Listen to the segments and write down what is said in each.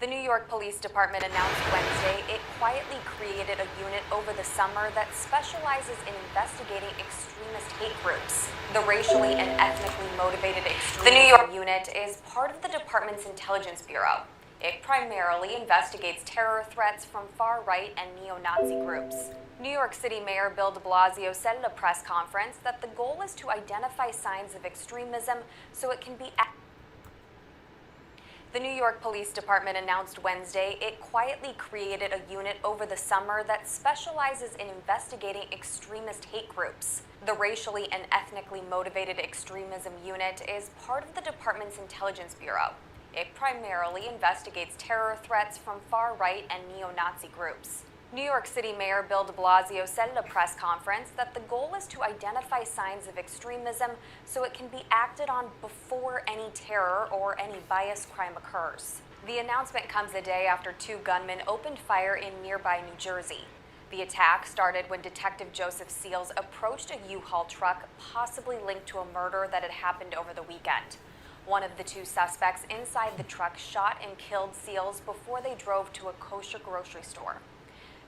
The New York Police Department announced Wednesday it quietly created a unit over the summer that specializes in investigating extremist hate groups. The racially and ethnically motivated extremism New York unit is part of the department's intelligence bureau. It primarily investigates terror threats from far-right and neo-Nazi groups. New York City Mayor Bill de Blasio said at a press conference that the goal is to identify signs of extremism so it can be The New York Police Department announced Wednesday it quietly created a unit over the summer that specializes in investigating extremist hate groups. The racially and ethnically motivated extremism unit is part of the department's intelligence bureau. It primarily investigates terror threats from far-right and neo-Nazi groups. New York City Mayor Bill de Blasio said at a press conference that the goal is to identify signs of extremism so it can be acted on before any terror or any bias crime occurs. The announcement comes a day after two gunmen opened fire in nearby New Jersey. The attack started when Detective Joseph Seals approached a U-Haul truck possibly linked to a murder that had happened over the weekend. One of the two suspects inside the truck shot and killed Seals before they drove to a kosher grocery store.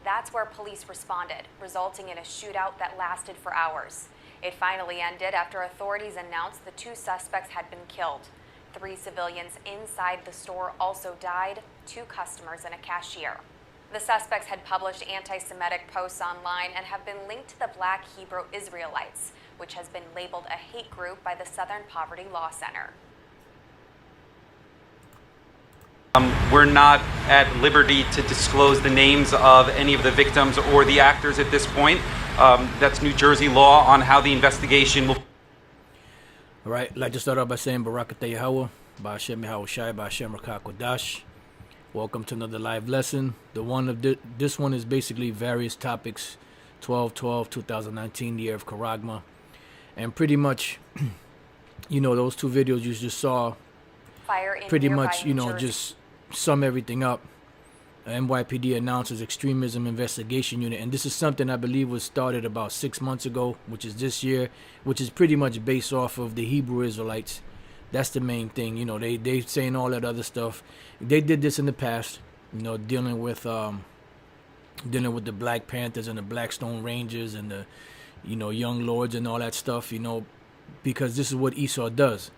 That's where police responded, resulting in a shootout that lasted for hours. It finally ended after authorities announced the two suspects had been killed. 3 civilians inside the store also died, 2 customers and a cashier. The suspects had published anti-Semitic posts online and have been linked to the Black Hebrew Israelites, which has been labeled a hate group by the Southern Poverty Law Center. We're not at liberty to disclose the names of any of the victims or the actors at this point. That's New Jersey law on how the investigation will. All right, I'd like to start off by saying Barakatah Yahweh, Ba'ashem Yahushai, Ba'ashem Rakah Kodash. Welcome to another live lesson. This one is basically various topics, 12/12/2019, the year of Karagma. And pretty much, those 2 videos you just saw, pretty much, just sum everything up. NYPD announces extremism investigation unit, and this is something I believe was started about 6 months ago, which is this year, which is pretty much based off of the Hebrew Israelites. That's the main thing. They saying all that other stuff. They did this in the past, dealing with the Black Panthers and the Blackstone Rangers and the Young Lords and all that stuff, because this is what Esau does.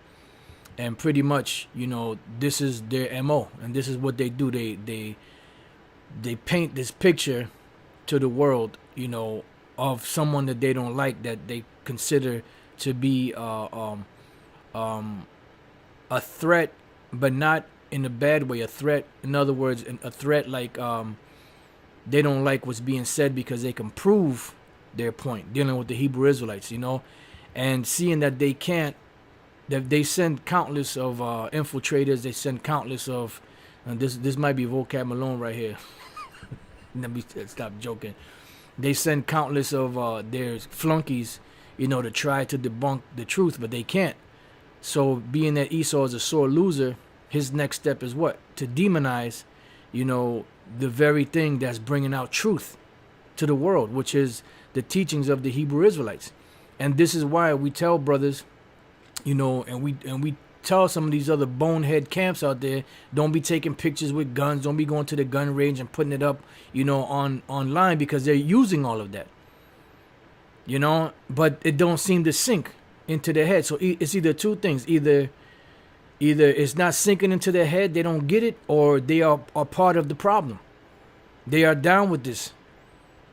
And pretty much, this is their MO, and this is what they do. They paint this picture to the world, of someone that they don't like, that they consider to be a threat, but not in a bad way. A threat, in other words, a threat like they don't like what's being said because they can prove their point. Dealing with the Hebrew Israelites, and seeing that they can't. They send countless of infiltrators. They send countless of, and this might be vocab Malone right here. Let me stop joking. They send countless of their flunkies, to try to debunk the truth, but they can't. So being that Esau is a sore loser, his next step is what? To demonize, the very thing that's bringing out truth to the world, which is the teachings of the Hebrew Israelites. And this is why we tell brothers, and we tell some of these other bonehead camps out there, don't be taking pictures with guns, don't be going to the gun range and putting it up, online, because they're using all of that. But it don't seem to sink into their head. So it's either 2 things. Either it's not sinking into their head, they don't get it, or they are part of the problem. They are down with this.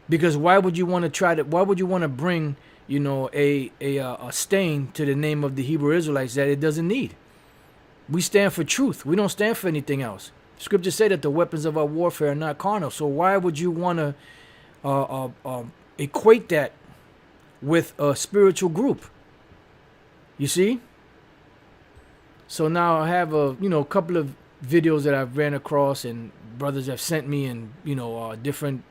Because why would you want to bring a stain to the name of the Hebrew Israelites that it doesn't need? We stand for truth. We don't stand for anything else. Scripture say that the weapons of our warfare are not carnal. So why would you want to equate that with a spiritual group? You see? So now I have a couple of videos that I've ran across and brothers have sent me, and different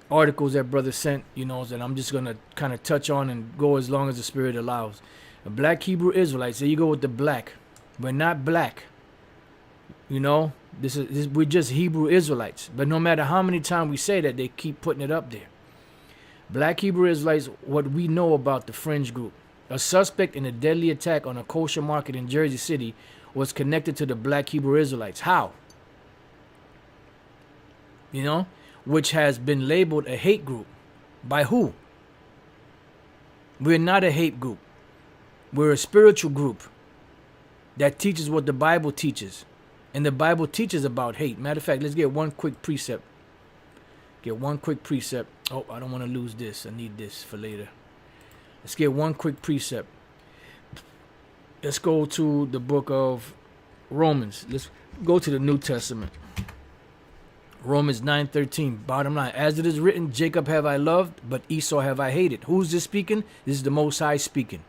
articles that brothers sent, that I'm just going to kind of touch on and go as long as the Spirit allows. The Black Hebrew Israelites, there you go with the black. We're not black. We're just Hebrew Israelites. But no matter how many times we say that, they keep putting it up there. Black Hebrew Israelites, what we know about the fringe group. A suspect in a deadly attack on a kosher market in Jersey City was connected to the black Hebrew Israelites. How? You know, which has been labeled a hate group. By who? We're not a hate group. We're a spiritual group that teaches what the Bible teaches. And the Bible teaches about hate. Matter of fact, let's get one quick precept. Oh, I don't want to lose this. I need this for later. Let's get one quick precept. Let's go to the book of Romans. Let's go to the New Testament. Romans 9:13. Bottom line. As it is written, Jacob have I loved, but Esau have I hated. Who's this speaking? This is the Most High speaking.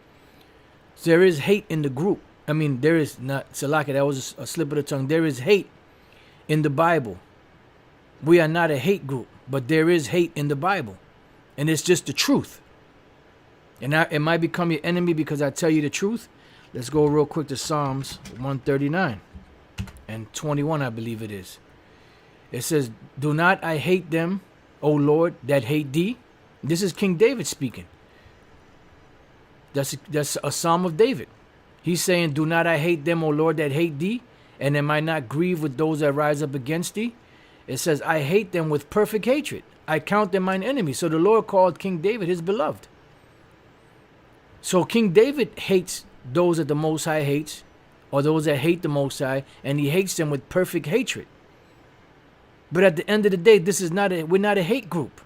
So there is hate in the group. I mean, there is not, Salaka, that was a slip of the tongue. There is hate in the Bible. We are not a hate group, but there is hate in the Bible. And it's just the truth. And it might become your enemy because I tell you the truth. Let's go real quick to Psalms 139 and 21, I believe it is. It says, do not I hate them, O Lord, that hate thee? This is King David speaking. That's a Psalm of David. He's saying, do not I hate them, O Lord, that hate thee? And am I not grieved with those that rise up against thee? It says, I hate them with perfect hatred. I count them mine enemy. So the Lord called King David his beloved. So King David hates those that the Most High hates, or those that hate the Most High, and he hates them with perfect hatred. But at the end of the day, we're not a hate group.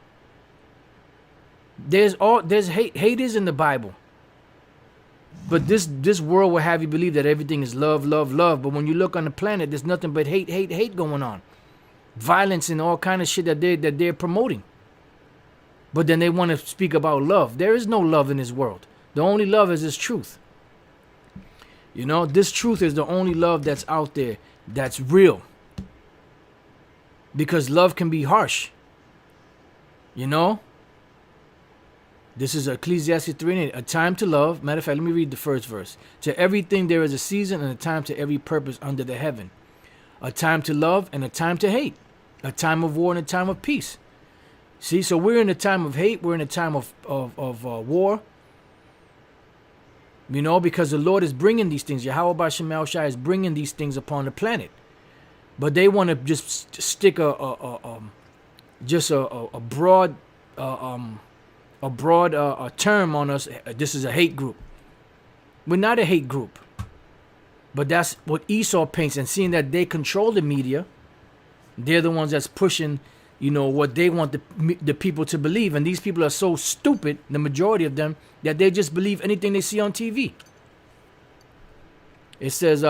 There's hate. Hate is in the Bible. But this world will have you believe that everything is love, love, love. But when you look on the planet, there's nothing but hate, hate, hate going on. Violence and all kind of shit that they're promoting. But then they want to speak about love. There is no love in this world. The only love is this truth. You know, this truth is the only love that's out there that's real. Because love can be harsh. You know? This is Ecclesiastes 3:8. A time to love. Matter of fact, let me read the first verse. To everything there is a season and a time to every purpose under the heaven. A time to love and a time to hate. A time of war and a time of peace. See, so we're in a time of hate. We're in a time of war. You know, because the Lord is bringing these things. Yahweh B'Shem Yahushua is bringing these things upon the planet. But they want to just stick a broad term on us. This is a hate group. We're not a hate group. But that's what Esau paints. And seeing that they control the media, they're the ones that's pushing, you know, what they want the people to believe. And these people are so stupid, the majority of them, that they just believe anything they see on TV. It says,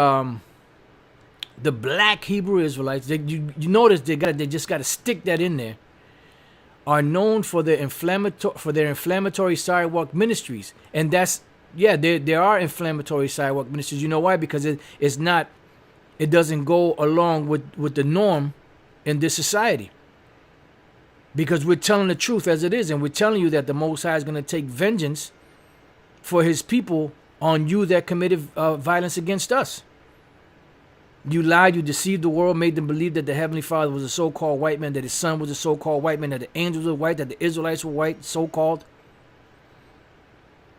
the black Hebrew Israelites, you notice they just got to stick that in there, are known for their inflammatory sidewalk ministries. And that's, yeah, there are inflammatory sidewalk ministries. You know why? Because it doesn't go along with the norm in this society. Because we're telling the truth as it is, and we're telling you that the Most High is going to take vengeance for his people on you that committed violence against us. You lied, you deceived the world, made them believe that the Heavenly Father was a so-called white man, that his son was a so-called white man, that the angels were white, that the Israelites were white, so-called.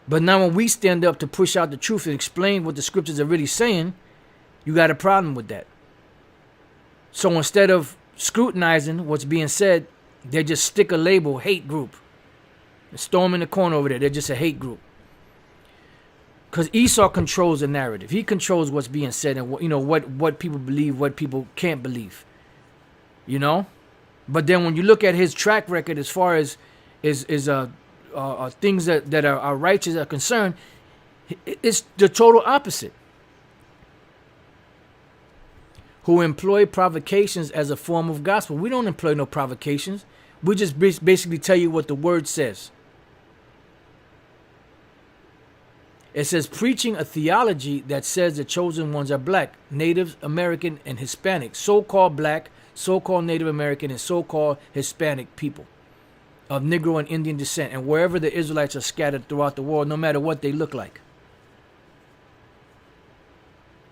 But now when we stand up to push out the truth and explain what the scriptures are really saying, you got a problem with that. So instead of scrutinizing what's being said, they just stick a label, hate group. And storm in the corner over there, they're just a hate group. Because Esau controls the narrative. He controls what's being said and what people believe, what people can't believe. You know? But then when you look at his track record as far as things that are righteous are concerned, it's the total opposite. Who employ provocations as a form of gospel. We don't employ no provocations. We just basically tell you what the word says. It says, preaching a theology that says the chosen ones are black, Native American, and Hispanic. So-called black, so-called Native American, and so-called Hispanic people of Negro and Indian descent, and wherever the Israelites are scattered throughout the world, no matter what they look like.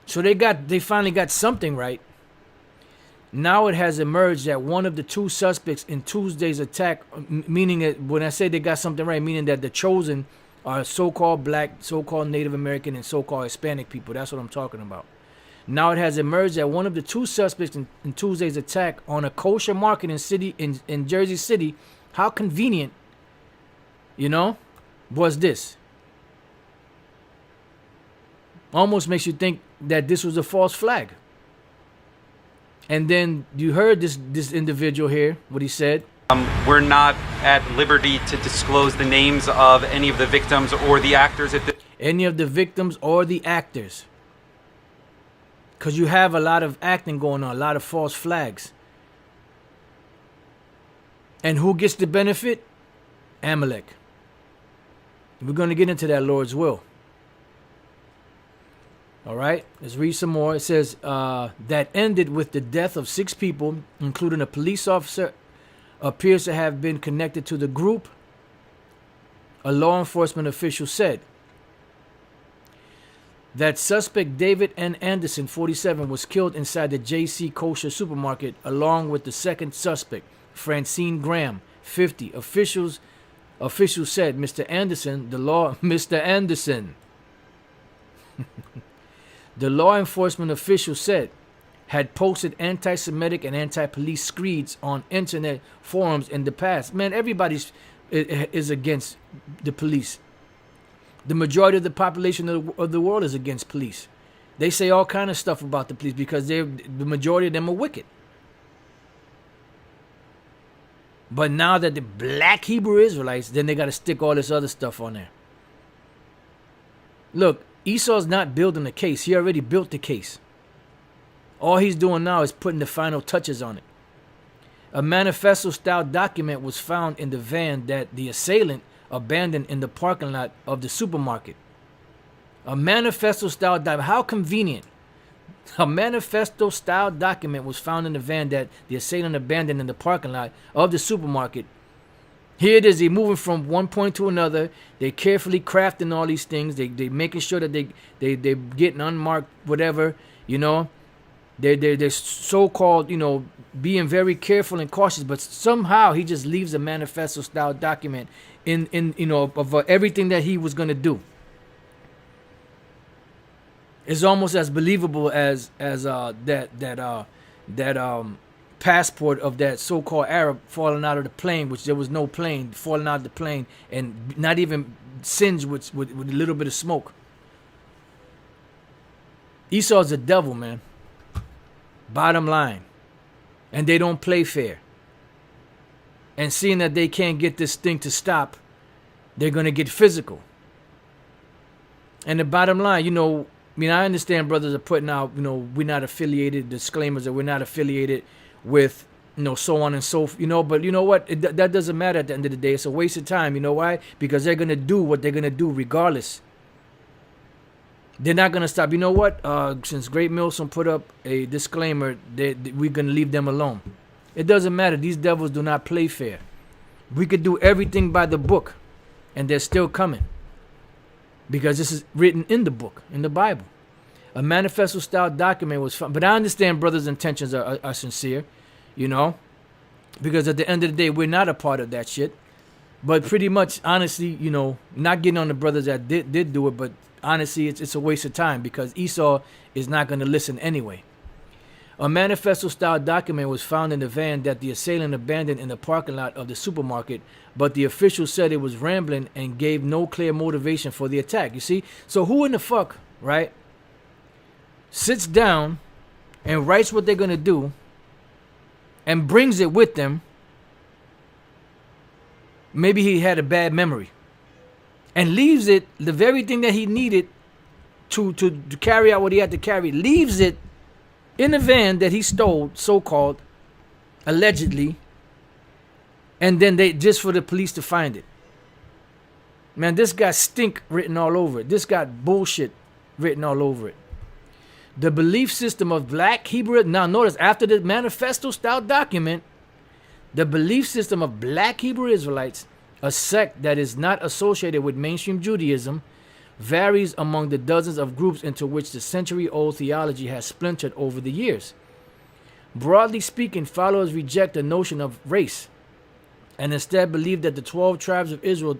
So they finally got something right. Now it has emerged that one of the two suspects in Tuesday's attack, meaning that when I say they got something right, meaning that the chosen are so-called black, so-called Native American, and so-called Hispanic people. That's what I'm talking about. Now it has emerged that one of the two suspects in Tuesday's attack on a kosher market in Jersey City, how convenient, was this? Almost makes you think that this was a false flag. And then you heard this individual here, what he said. We're not at liberty to disclose the names of any of the victims or the actors at the... Any of the victims or the actors. Because you have a lot of acting going on, a lot of false flags. And who gets the benefit? Amalek. We're going to get into that, Lord's will. All right, let's read some more. It says that ended with the death of 6 people, including a police officer, appears to have been connected to the group, a law enforcement official said. That suspect David N. Anderson, 47, was killed inside the J.C. Kosher supermarket, along with the second suspect, Francine Graham, 50. Officials said Mr. Anderson, Mr. Anderson. The law enforcement official said had posted anti-Semitic and anti-police screeds on internet forums in the past. Man, everybody is against the police. The majority of the population of the world is against police. They say all kind of stuff about the police because the majority of them are wicked. But now that the black Hebrew Israelites, then they got to stick all this other stuff on there. Look, Esau's not building a case. He already built the case. All he's doing now is putting the final touches on it. A manifesto-style document was found in the van that the assailant abandoned in the parking lot of the supermarket. A manifesto-style document. How convenient. A manifesto-style document was found in the van that the assailant abandoned in the parking lot of the supermarket. Here it is. They're moving from one point to another. They're carefully crafting all these things. They making sure that they're getting unmarked whatever, They're so-called, being very careful and cautious. But somehow he just leaves a manifesto-style document in of everything that he was going to do. It's almost as believable as that passport of that so-called Arab falling out of the plane, which there was no plane, falling out of the plane and not even singed with a little bit of smoke. Esau's a devil, man. Bottom line. And they don't play fair. And seeing that they can't get this thing to stop, they're going to get physical. And the bottom line, I understand brothers are putting out, we're not affiliated, disclaimers that we're not affiliated with, so on and so forth, but you know what? That doesn't matter at the end of the day. It's a waste of time. You know why? Because they're going to do what they're going to do regardless. They're not going to stop. You know what? Since Great Milsom put up a disclaimer, we're going to leave them alone. It doesn't matter. These devils do not play fair. We could do everything by the book, and they're still coming. Because this is written in the book, in the Bible. A manifesto-style document was found. But I understand brothers' intentions are sincere, because at the end of the day, we're not a part of that shit. But pretty much, honestly, not getting on the brothers that did do it, but honestly, it's a waste of time because Esau is not going to listen anyway. A manifesto-style document was found in the van that the assailant abandoned in the parking lot of the supermarket, but the official said it was rambling and gave no clear motivation for the attack. You see? So who in the fuck, right, sits down and writes what they're going to do and brings it with them? Maybe he had a bad memory. And leaves it, the very thing that he needed to carry out what he had to carry, leaves it in a van that he stole, so-called, allegedly, and then just for the police to find it. Man, this got stink written all over it. This got bullshit written all over it. The belief system of black Hebrew, now notice, after the manifesto-style document, the belief system of black Hebrew Israelites, a sect that is not associated with mainstream Judaism, varies among the dozens of groups into which the century-old theology has splintered over the years. Broadly speaking, followers reject the notion of race and instead believe that the 12 tribes of Israel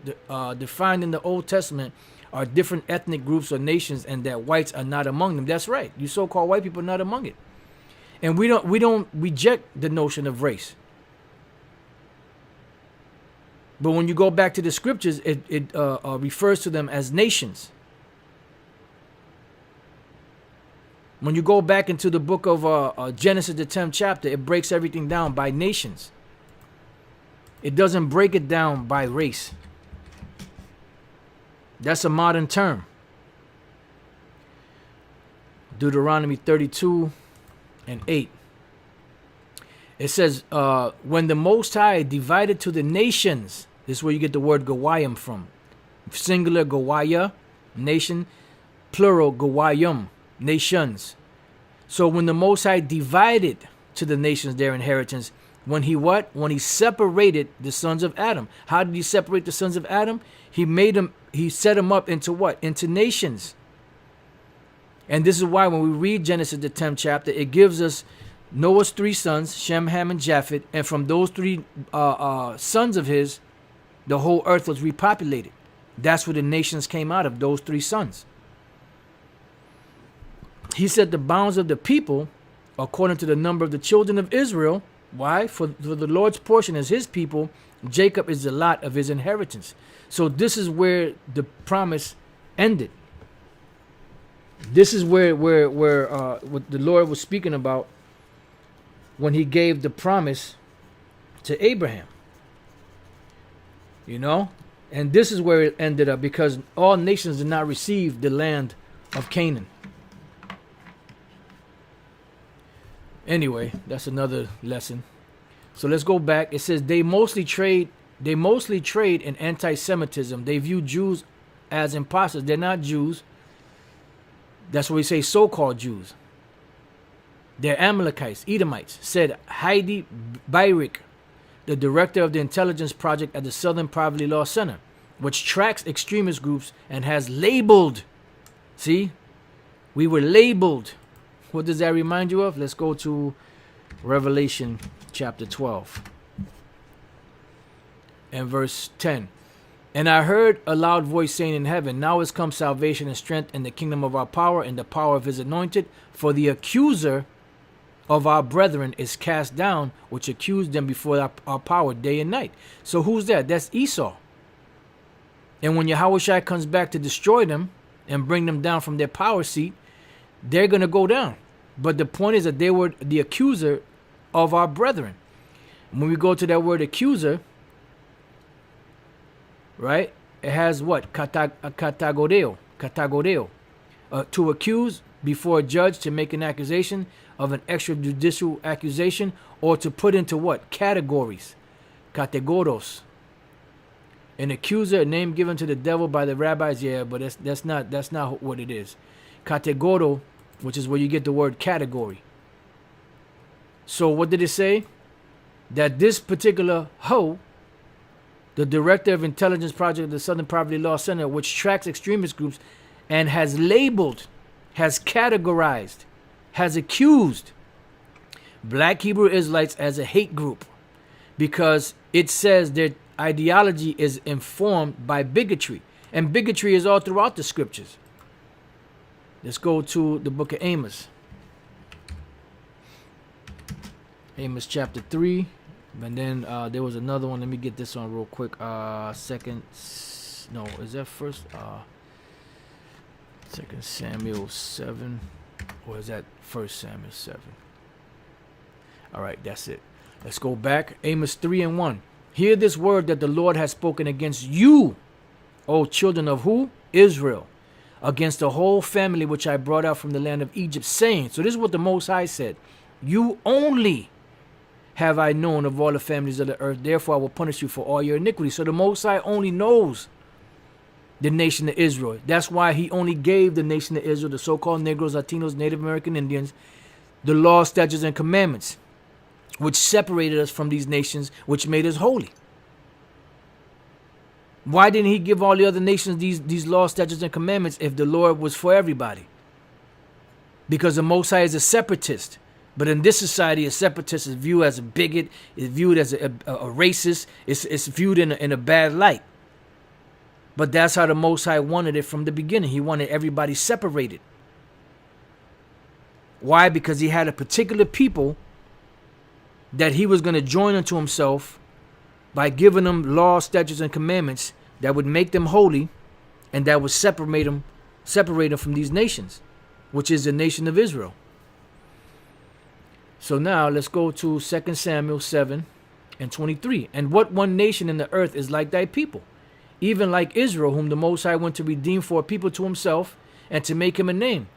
defined in the Old Testament are different ethnic groups or nations, and that whites are not among them. That's right. You so-called white people are not among it. And we don't reject the notion of race. But when you go back to the scriptures, it refers to them as nations. When you go back into the book of Genesis, the 10th chapter, it breaks everything down by nations. It doesn't break it down by race. That's a modern term. Deuteronomy 32:8. It says, when the Most High divided to the nations, this is where you get the word Gawayim from. Singular Gawaya, nation, plural Gawayim, nations. So when the Most High divided to the nations their inheritance, when he what? When he separated the sons of Adam. How did he separate the sons of Adam? He set them up into what? Into nations. And this is why when we read Genesis, the 10th chapter, it gives us Noah's 3 sons, Shem, Ham, and Japheth. And from those 3 sons of his, the whole earth was repopulated. That's where the nations came out of, those 3 sons. He set the bounds of the people according to the number of the children of Israel. Why? For the Lord's portion is his people. Jacob is the lot of his inheritance. So this is where the promise ended. This is where what the Lord was speaking about when he gave the promise to Abraham. You know? And this is where it ended up, because all nations did not receive the land of Canaan. Anyway, that's another lesson. So let's go back. It says they mostly trade in anti-Semitism. They view Jews as imposters. They're not Jews. That's what we say, so-called Jews. They're Amalekites, Edomites, said Heidi Bayrik, the director of the intelligence project at the Southern Poverty Law Center, which tracks extremist groups and has labeled. See, we were labeled. What does that remind you of? Let's go to Revelation chapter 12 and verse 10. And I heard a loud voice saying in heaven, now is come salvation and strength and the kingdom of our power and the power of his anointed. For the accuser of our brethren is cast down, which accused them before our power day and night. So who's that? That's Esau. And when Yahushua comes back to destroy them and bring them down from their power seat, they're going to go down. But the point is that they were the accuser of our brethren. When we go to that word accuser, right, it has what? Katagodeo. To accuse before a judge, to make an accusation of an extrajudicial accusation, or to put into what? Categories. Kategoros. An accuser, a name given to the devil by the rabbis, yeah, but that's not what it is. Kategoro, which is where you get the word category. So what did it say? That this particular hoe, the director of intelligence project of the Southern Poverty Law Center, which tracks extremist groups and has labeled, has categorized, has accused black Hebrew Israelites as a hate group, because it says their ideology is informed by bigotry, and bigotry is all throughout the scriptures. Let's go to the book of Amos. Amos chapter 3. And then there was another one. Let me get this one real quick. Second Samuel 7. Or is that 1 Samuel 7? All right, that's it. Let's go back. Amos 3:1. Hear this word that the Lord has spoken against you, O children of who? Israel. Against the whole family which I brought out from the land of Egypt, saying, so this is what the Most High said, you only have I known of all the families of the earth, therefore I will punish you for all your iniquity. So the Most High only knows the nation of Israel. That's why he only gave the nation of Israel, the so-called Negroes, Latinos, Native American Indians, the law, statutes, and commandments, which separated us from these nations, which made us holy. Why didn't he give all the other nations these laws, statutes, and commandments if the Lord was for everybody? Because the Most High is a separatist. But in this society, a separatist is viewed as a bigot, is viewed as a racist, it's viewed in a bad light. But that's how the Most High wanted it from the beginning. He wanted everybody separated. Why? Because he had a particular people that he was going to join unto himself by giving them laws, statutes, and commandments that would make them holy and that would separate them from these nations, which is the nation of Israel. So now let's go to 2 Samuel 7:23. And what one nation in the earth is like thy people, even like Israel, whom the Most High went to redeem for a people to himself, and to make him a name,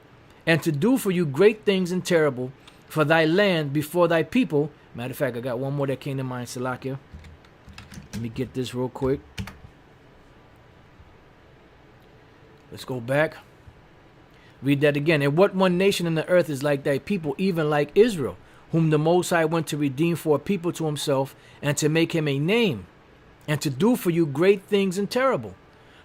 and to do for you great things and terrible for thy land before thy people. Matter of fact, I got one more that came to mind, Salakia. Let me get this real quick. Let's go back. Read that again. And what one nation in the earth is like thy people, even like Israel, whom the Most High went to redeem for a people to himself, and to make him a name, and to do for you great things and terrible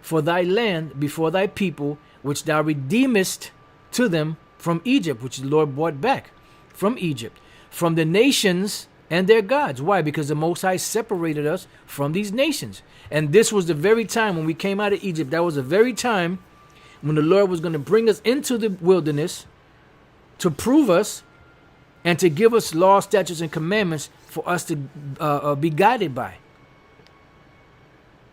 for thy land before thy people, which thou redeemest to them from Egypt, which the Lord brought back from Egypt, from the nations and their gods. Why? Because the Most High separated us from these nations. And this was the very time when we came out of Egypt. That was the very time when the Lord was going to bring us into the wilderness to prove us and to give us laws, statutes, and commandments for us to be guided by.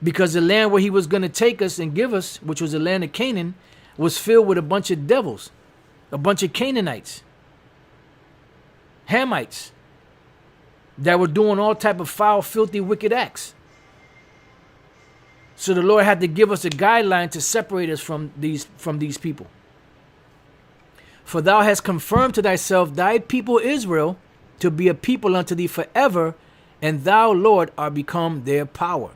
Because the land where he was going to take us and give us, which was the land of Canaan, was filled with a bunch of devils, a bunch of Canaanites, Hamites, that were doing all type of foul, filthy, wicked acts. So the Lord had to give us a guideline to separate us from these people. For thou hast confirmed to thyself thy people Israel to be a people unto thee forever, and thou, Lord, art become their power.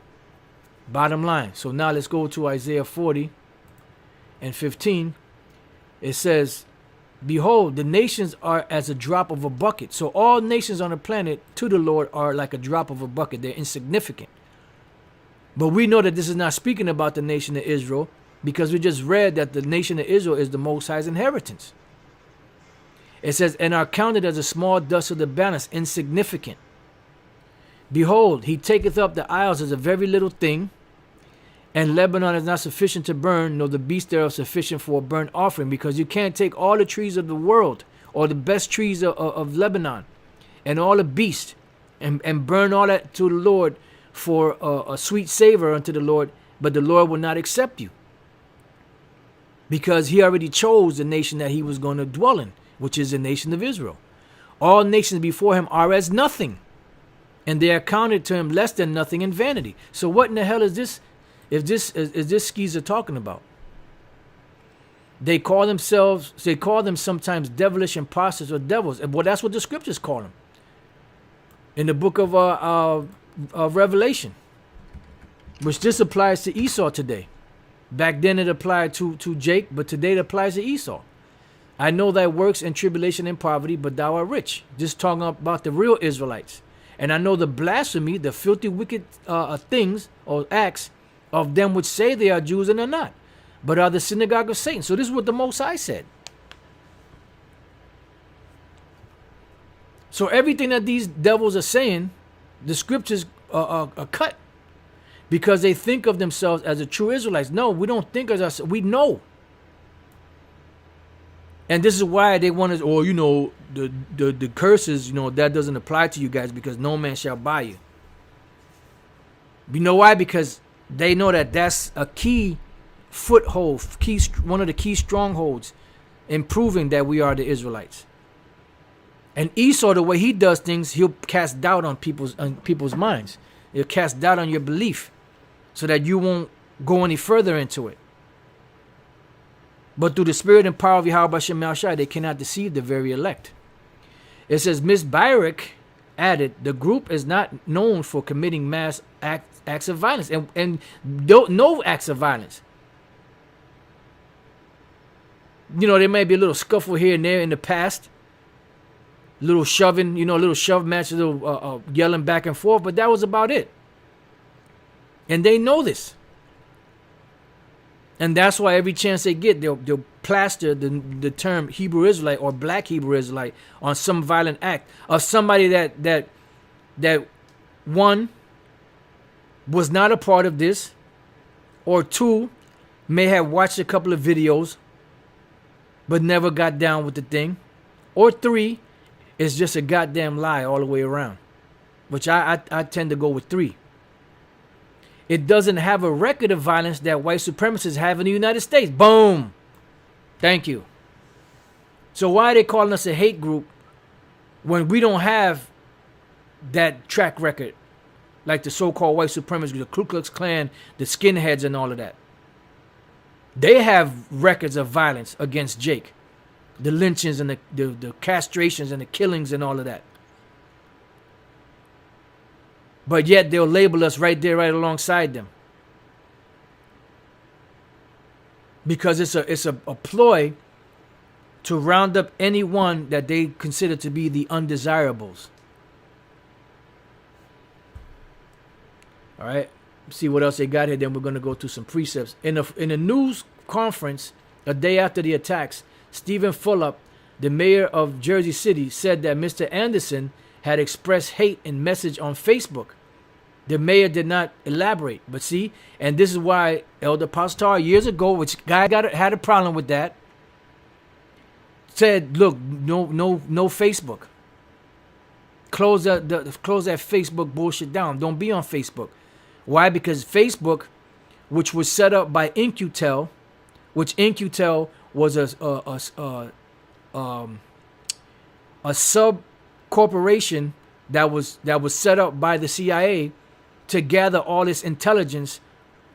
Bottom line. So now let's go to Isaiah 40:15. It says, behold, the nations are as a drop of a bucket. So all nations on the planet to the Lord are like a drop of a bucket. They're insignificant. But we know that this is not speaking about the nation of Israel, because we just read that the nation of Israel is the Most High's inheritance. It says, and are counted as a small dust of the balance, insignificant. Behold, he taketh up the isles as a very little thing, and Lebanon is not sufficient to burn, nor the beast thereof sufficient for a burnt offering. Because you can't take all the trees of the world, or the best trees of Lebanon, and all the beasts, and burn all that to the Lord for a sweet savor unto the Lord, but the Lord will not accept you. Because he already chose the nation that he was going to dwell in, which is the nation of Israel. All nations before him are as nothing, and they are counted to him less than nothing in vanity. So what in the hell is this? Is this skeezer talking about? They call them sometimes devilish impostors or devils. Well, that's what the scriptures call them. In the book of Revelation, which this applies to Esau today. Back then it applied to Jake, but today it applies to Esau. I know thy works and tribulation and poverty, but thou art rich. Just talking about the real Israelites. And I know the blasphemy, the filthy, wicked things or acts of them which say they are Jews and are not, but are the synagogue of Satan. So this is what the Most High said. So everything that these devils are saying, the scriptures are cut, because they think of themselves as the true Israelites. No, we don't think of us. We know. And this is why they want to, the curses, that doesn't apply to you guys, because no man shall buy you. You know why? Because they know that that's a key foothold, one of the key strongholds in proving that we are the Israelites. And Esau, the way he does things, he'll cast doubt on people's minds. He'll cast doubt on your belief so that you won't go any further into it. But through the spirit and power of Yahweh Shem Shai, they cannot deceive the very elect. It says, Miss Byrick added, the group is not known for committing mass acts of violence, and no acts of violence. There may be a little scuffle here and there in the past, little shoving, little shove match, a little yelling back and forth, but that was about it. And they know this. And that's why every chance they get, they'll plaster the term Hebrew Israelite or black Hebrew Israelite on some violent act of somebody that one was not a part of this, or 2 may have watched a couple of videos but never got down with the thing, or 3 is just a goddamn lie all the way around, which I tend to go with 3. It doesn't have a record of violence that white supremacists have in the United States. Boom. Thank you. So why are they calling us a hate group when we don't have that track record like the so-called white supremacists, the Ku Klux Klan, the skinheads and all of that? They have records of violence against Jake. The lynchings and the castrations and the killings and all of that. But yet they'll label us right there, right alongside them. Because it's a ploy to round up anyone that they consider to be the undesirables. All right. See what else they got here. Then we're going to go through some precepts. In a news conference a day after the attacks, Stephen Fulop, the mayor of Jersey City, said that Mr. Anderson had expressed hate in message on Facebook. The mayor did not elaborate. But see, and this is why Elder Pastor years ago, which guy had a problem with that, said, look, no Facebook. Close that Facebook bullshit down. Don't be on Facebook. Why? Because Facebook, which was set up by InQtel, which InQtel was a sub corporation that was set up by the CIA to gather all this intelligence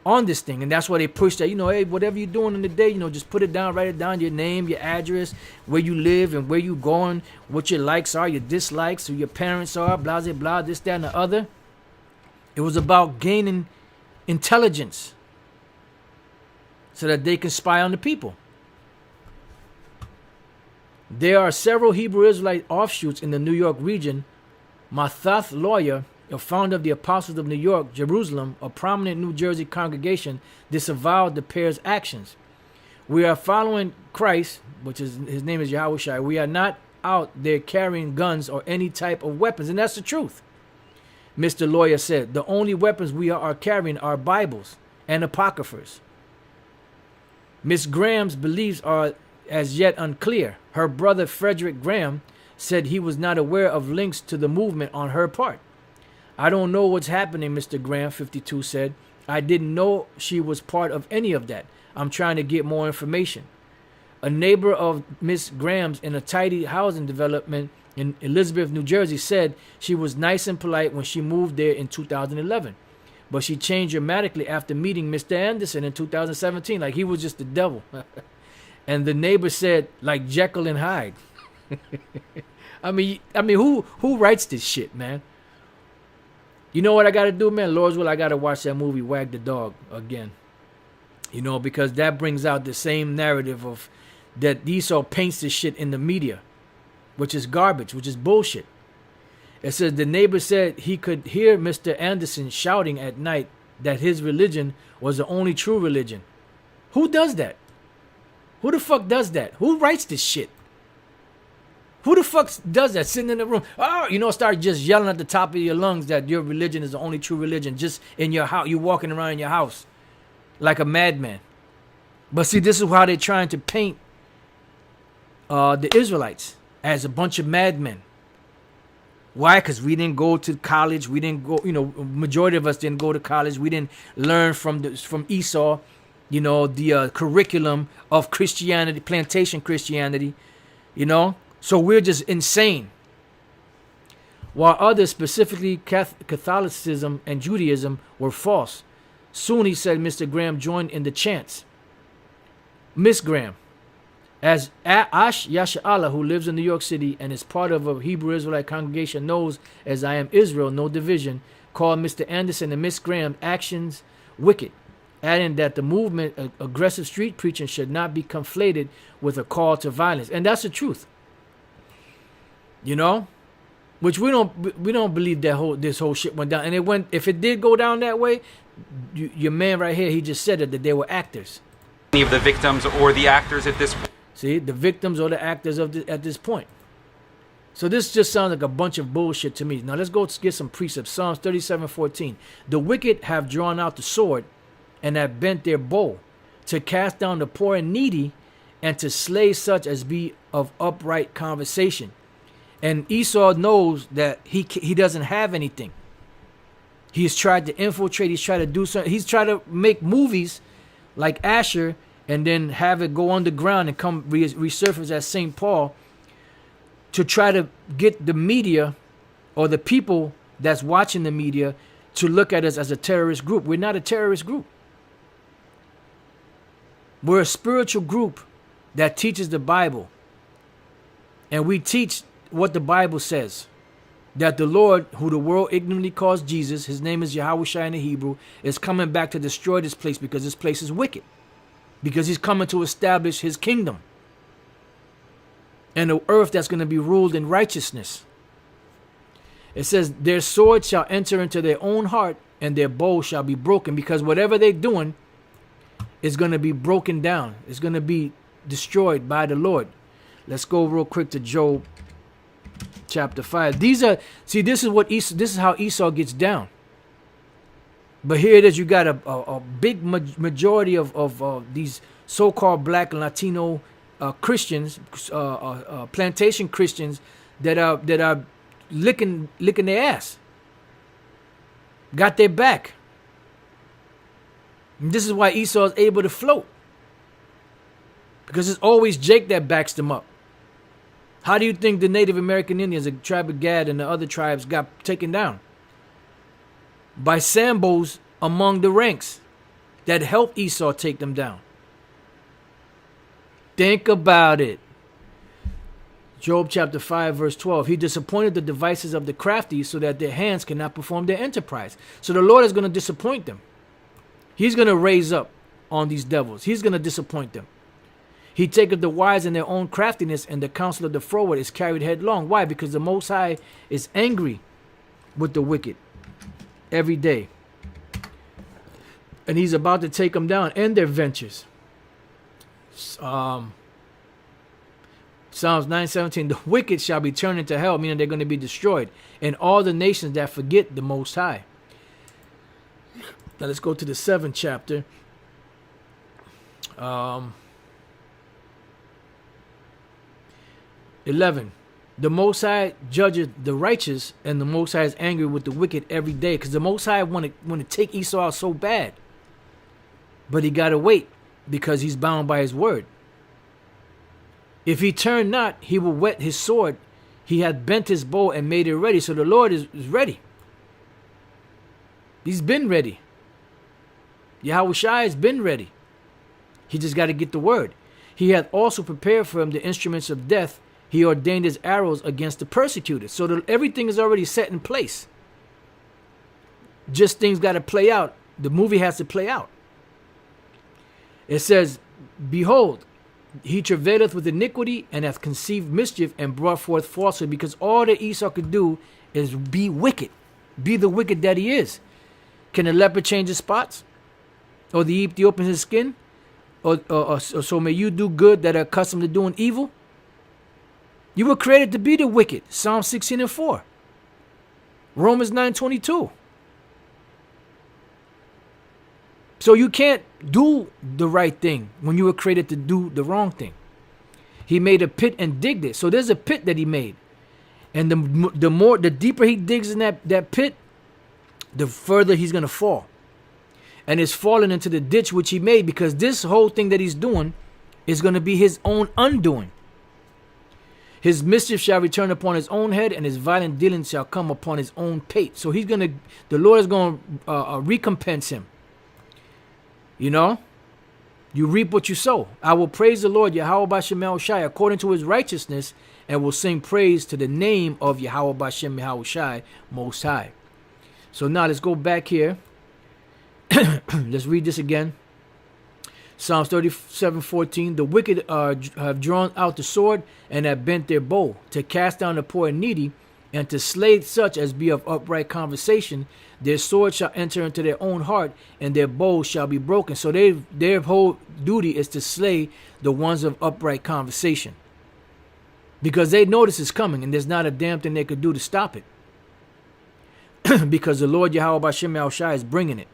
on this thing. And that's why they push that, hey, whatever you're doing in the day, just put it down, write it down, your name, your address, where you live and where you going, what your likes are, your dislikes, who your parents are, blah, blah, blah, this, that, and the other. It was about gaining intelligence so that they can spy on the people. There are several Hebrew Israelite offshoots in the New York region. Mathath Lawyer, a founder of the Apostles of New York, Jerusalem, a prominent New Jersey congregation, disavowed the pair's actions. We are following Christ, which is his name is Yahushua. We are not out there carrying guns or any type of weapons, and that's the truth. Mr. Lawyer said, the only weapons we are carrying are Bibles and apocryphers. Miss Graham's beliefs are as yet unclear. Her brother Frederick Graham said he was not aware of links to the movement on her part. I don't know what's happening, Mr. Graham, 52 said. I didn't know she was part of any of that. I'm trying to get more information. A neighbor of Miss Graham's in a tidy housing development in Elizabeth, New Jersey, said she was nice and polite when she moved there in 2011. But she changed dramatically after meeting Mr. Anderson in 2017, like he was just the devil. And the neighbor said, like Jekyll and Hyde. I mean, who writes this shit, man? You know what I got to do, man? Lord's will, I got to watch that movie Wag the Dog again. Because that brings out the same narrative of that Esau paints this shit in the media, which is garbage, which is bullshit. It says the neighbor said he could hear Mr. Anderson shouting at night that his religion was the only true religion. Who does that? Who the fuck does that? Who writes this shit? Who the fuck does that? Sitting in the room, start just yelling at the top of your lungs that your religion is the only true religion, just in your house. You're walking around in your house like a madman. But see, this is how they're trying to paint the Israelites as a bunch of madmen. Why? Because we didn't go to college. We didn't go, majority of us didn't go to college. We didn't learn from Esau, the curriculum of Christianity, plantation Christianity, So we're just insane. While others, specifically Catholicism and Judaism, were false. Soon, he said, Mr. Graham joined in the chants. Miss Graham, as Ash Yasha'Allah, who lives in New York City and is part of a Hebrew Israelite congregation, knows as I Am Israel, no division, called Mr. Anderson and Miss Graham actions wicked, adding that the movement, aggressive street preaching, should not be conflated with a call to violence. And that's the truth. Which we don't believe that this whole shit went down. And if it did go down that way, your man right here, he just said that they were actors. Any of the victims or the actors at this point. See, the victims or the actors at this point. So this just sounds like a bunch of bullshit to me. Now let's go get some precepts. Psalms 37:14. The wicked have drawn out the sword and have bent their bow, to cast down the poor and needy, and to slay such as be of upright conversation. And Esau knows that he doesn't have anything. He's tried to infiltrate. He's tried to do something. He's tried to make movies like Asher and then have it go underground and come resurface at St. Paul to try to get the media or the people that's watching the media to look at us as a terrorist group. We're not a terrorist group. We're a spiritual group that teaches the Bible. And we teach what the Bible says. That the Lord, who the world ignorantly calls Jesus, his name is Yahushua in the Hebrew, is coming back to destroy this place because this place is wicked. Because he's coming to establish his kingdom. And the earth that's going to be ruled in righteousness. It says, their sword shall enter into their own heart, and their bow shall be broken. Because whatever they're doing is going to be broken down. It's going to be destroyed by the Lord. Let's go real quick to Job chapter 5. This is how Esau gets down. But here it is, you got a big majority of these so-called black and Latino Christians, plantation Christians that are licking their ass. Got their back. And this is why Esau is able to float. Because it's always Jake that backs them up. How do you think the Native American Indians, the tribe of Gad and the other tribes got taken down? By Sambos among the ranks that helped Esau take them down. Think about it. Job chapter 5 verse 12. He disappointed the devices of the crafty so that their hands cannot perform their enterprise. So the Lord is going to disappoint them. He's going to raise up on these devils. He's going to disappoint them. He taketh the wise in their own craftiness, and the counsel of the froward is carried headlong. Why? Because the Most High is angry with the wicked every day. And he's about to take them down and their ventures. Psalms 9:17, the wicked shall be turned into hell, meaning they're going to be destroyed, and all the nations that forget the Most High. Now let's go to the 7th chapter. 11. The Most High judges the righteous, and the Most High is angry with the wicked every day. Because the Most High want to take Esau out so bad. But he got to wait because he's bound by his word. If he turn not, he will whet his sword. He had bent his bow and made it ready. So the Lord is ready. He's been ready. Yahushua has been ready. He just got to get the word. He hath also prepared for him the instruments of death. He ordained his arrows against the persecuted. So everything is already set in place. Just things got to play out. The movie has to play out. It says, behold, he travaileth with iniquity and hath conceived mischief and brought forth falsehood, because all that Esau could do is be wicked. Be the wicked that he is. Can a leopard change his spots? Or the Ethiopian his skin? Or so may you do good that are accustomed to doing evil? You were created to be the wicked. Psalm 16:4. Romans 9:22. So you can't do the right thing when you were created to do the wrong thing. He made a pit and digged it. So there's a pit that he made. And the deeper he digs in that pit, the further he's going to fall. And it's falling into the ditch which he made, because this whole thing that he's doing is going to be his own undoing. His mischief shall return upon his own head, and his violent dealings shall come upon his own pate. So the Lord is going to recompense him. You know, you reap what you sow. I will praise the Lord, Yahweh Bashem Yahushai, according to his righteousness, and will sing praise to the name of Yahweh Bashem Yahushai, Most High. So now let's go back here. Let's read this again. Psalms 37:14. The wicked have drawn out the sword and have bent their bow to cast down the poor and needy, and to slay such as be of upright conversation. Their sword shall enter into their own heart, and their bows shall be broken. So their whole duty is to slay the ones of upright conversation, because they know this is coming, and there's not a damn thing they could do to stop it. Because the Lord Yahweh Bashem Yahushai is bringing it.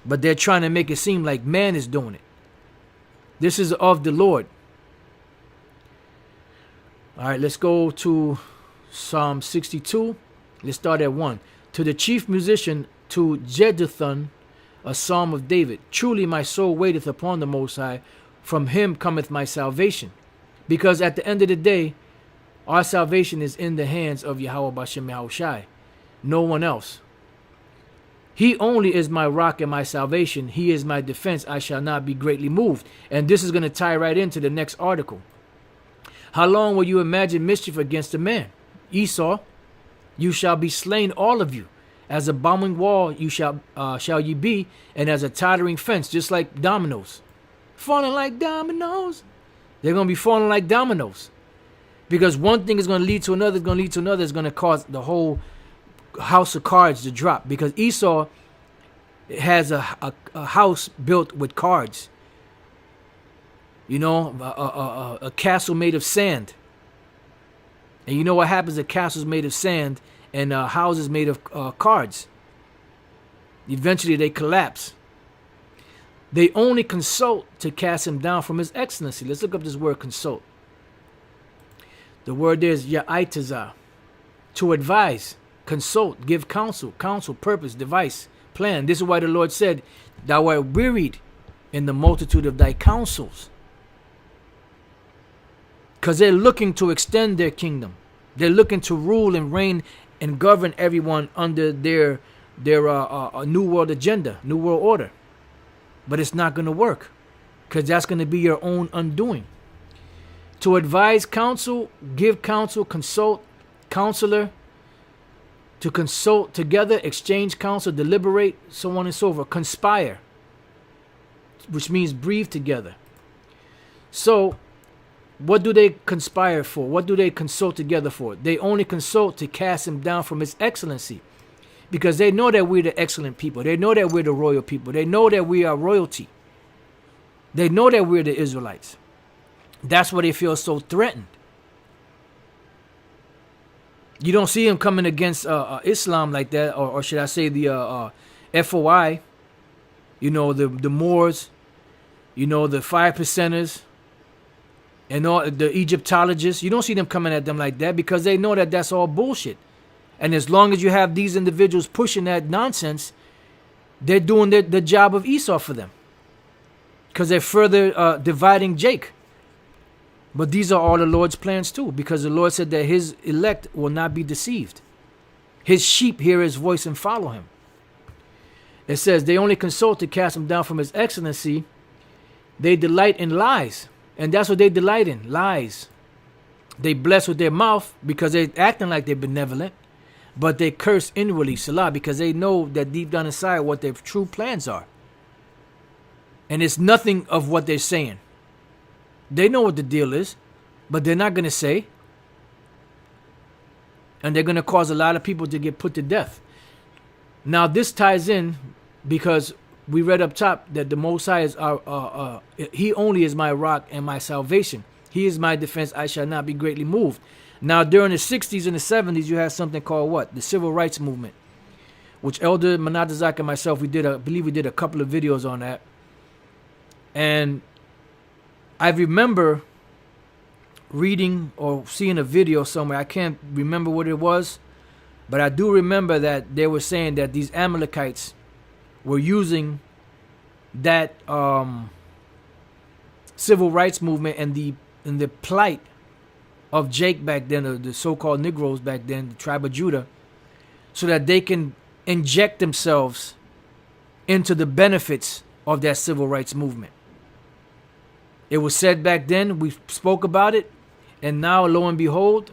But they're trying to make it seem like man is doing it. This is of the Lord. All right, let's go to Psalm 62. Let's start at 1. To the chief musician, to Jeduthun, a psalm of David. Truly my soul waiteth upon the Most High. From him cometh my salvation. Because at the end of the day, our salvation is in the hands of Yahweh Bashem Yahushai. No one else. He only is my rock and my salvation. He is my defense. I shall not be greatly moved. And this is going to tie right into the next article. How long will you imagine mischief against a man? Esau, you shall be slain, all of you. As a bombing wall you shall ye be, and as a tottering fence, just like dominoes. Falling like dominoes. They're going to be falling like dominoes. Because one thing is going to lead to another, it's going to lead to another, it's going to cause the whole house of cards to drop. Because Esau has a house built with cards. You know, a castle made of sand. And you know what happens? A castle's made of sand and houses made of cards. Eventually they collapse. They only consult to cast him down from his excellency. Let's look up this word consult. The word there is ya'itazah. To advise, consult, give counsel, purpose, device, plan. This is why the Lord said, thou art wearied in the multitude of thy counsels. Because they're looking to extend their kingdom. They're looking to rule and reign and govern everyone under their new world agenda, new world order. But it's not going to work, because that's going to be your own undoing. To advise, counsel, give counsel, consult, counselor, to consult together, exchange counsel, deliberate, so on and so forth. Conspire, which means breathe together. So what do they conspire for? What do they consult together for? They only consult to cast him down from his excellency. Because they know that we're the excellent people. They know that we're the royal people. They know that we are royalty. They know that we're the Israelites. That's why they feel so threatened. You don't see him coming against Islam like that, or should I say the FOI, you know, the Moors, you know, the 5%ers, and all the Egyptologists. You don't see them coming at them like that, because they know that that's all bullshit. And as long as you have these individuals pushing that nonsense, they're doing the job of Esau for them. Because they're further dividing Jake. But these are all the Lord's plans too. Because the Lord said that his elect will not be deceived. His sheep hear his voice and follow him. It says they only consult to cast him down from his excellency. They delight in lies. And that's what they delight in, lies. They bless with their mouth because they're acting like they're benevolent. But they curse inwardly, Salah, because they know that deep down inside what their true plans are. And it's nothing of what they're saying. They know what the deal is, but they're not going to say. And they're going to cause a lot of people to get put to death. Now, this ties in because we read up top that the Most High is he only is my rock and my salvation. He is my defense. I shall not be greatly moved. Now, during the 60s and the 70s, you had something called what? The Civil Rights Movement, which Elder Manatazak and myself, I believe we did a couple of videos on that. And I remember reading or seeing a video somewhere. I can't remember what it was, but I do remember that they were saying that these Amalekites were using that civil rights movement and the plight of Jake back then, or the so-called Negroes back then, the tribe of Judah, so that they can inject themselves into the benefits of that civil rights movement. It was said back then, we spoke about it, and now, lo and behold,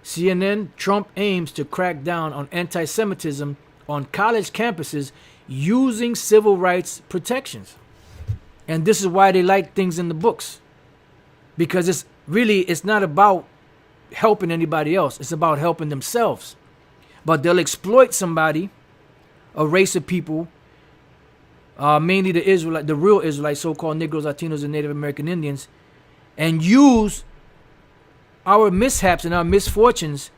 CNN, Trump aims to crack down on anti-Semitism on college campuses using civil rights protections. And this is why they like things in the books. Because it's not about helping anybody else. It's about helping themselves. But they'll exploit somebody, a race of people, mainly the real Israelites, so-called Negroes, Latinos, and Native American Indians, and use our mishaps and our misfortunes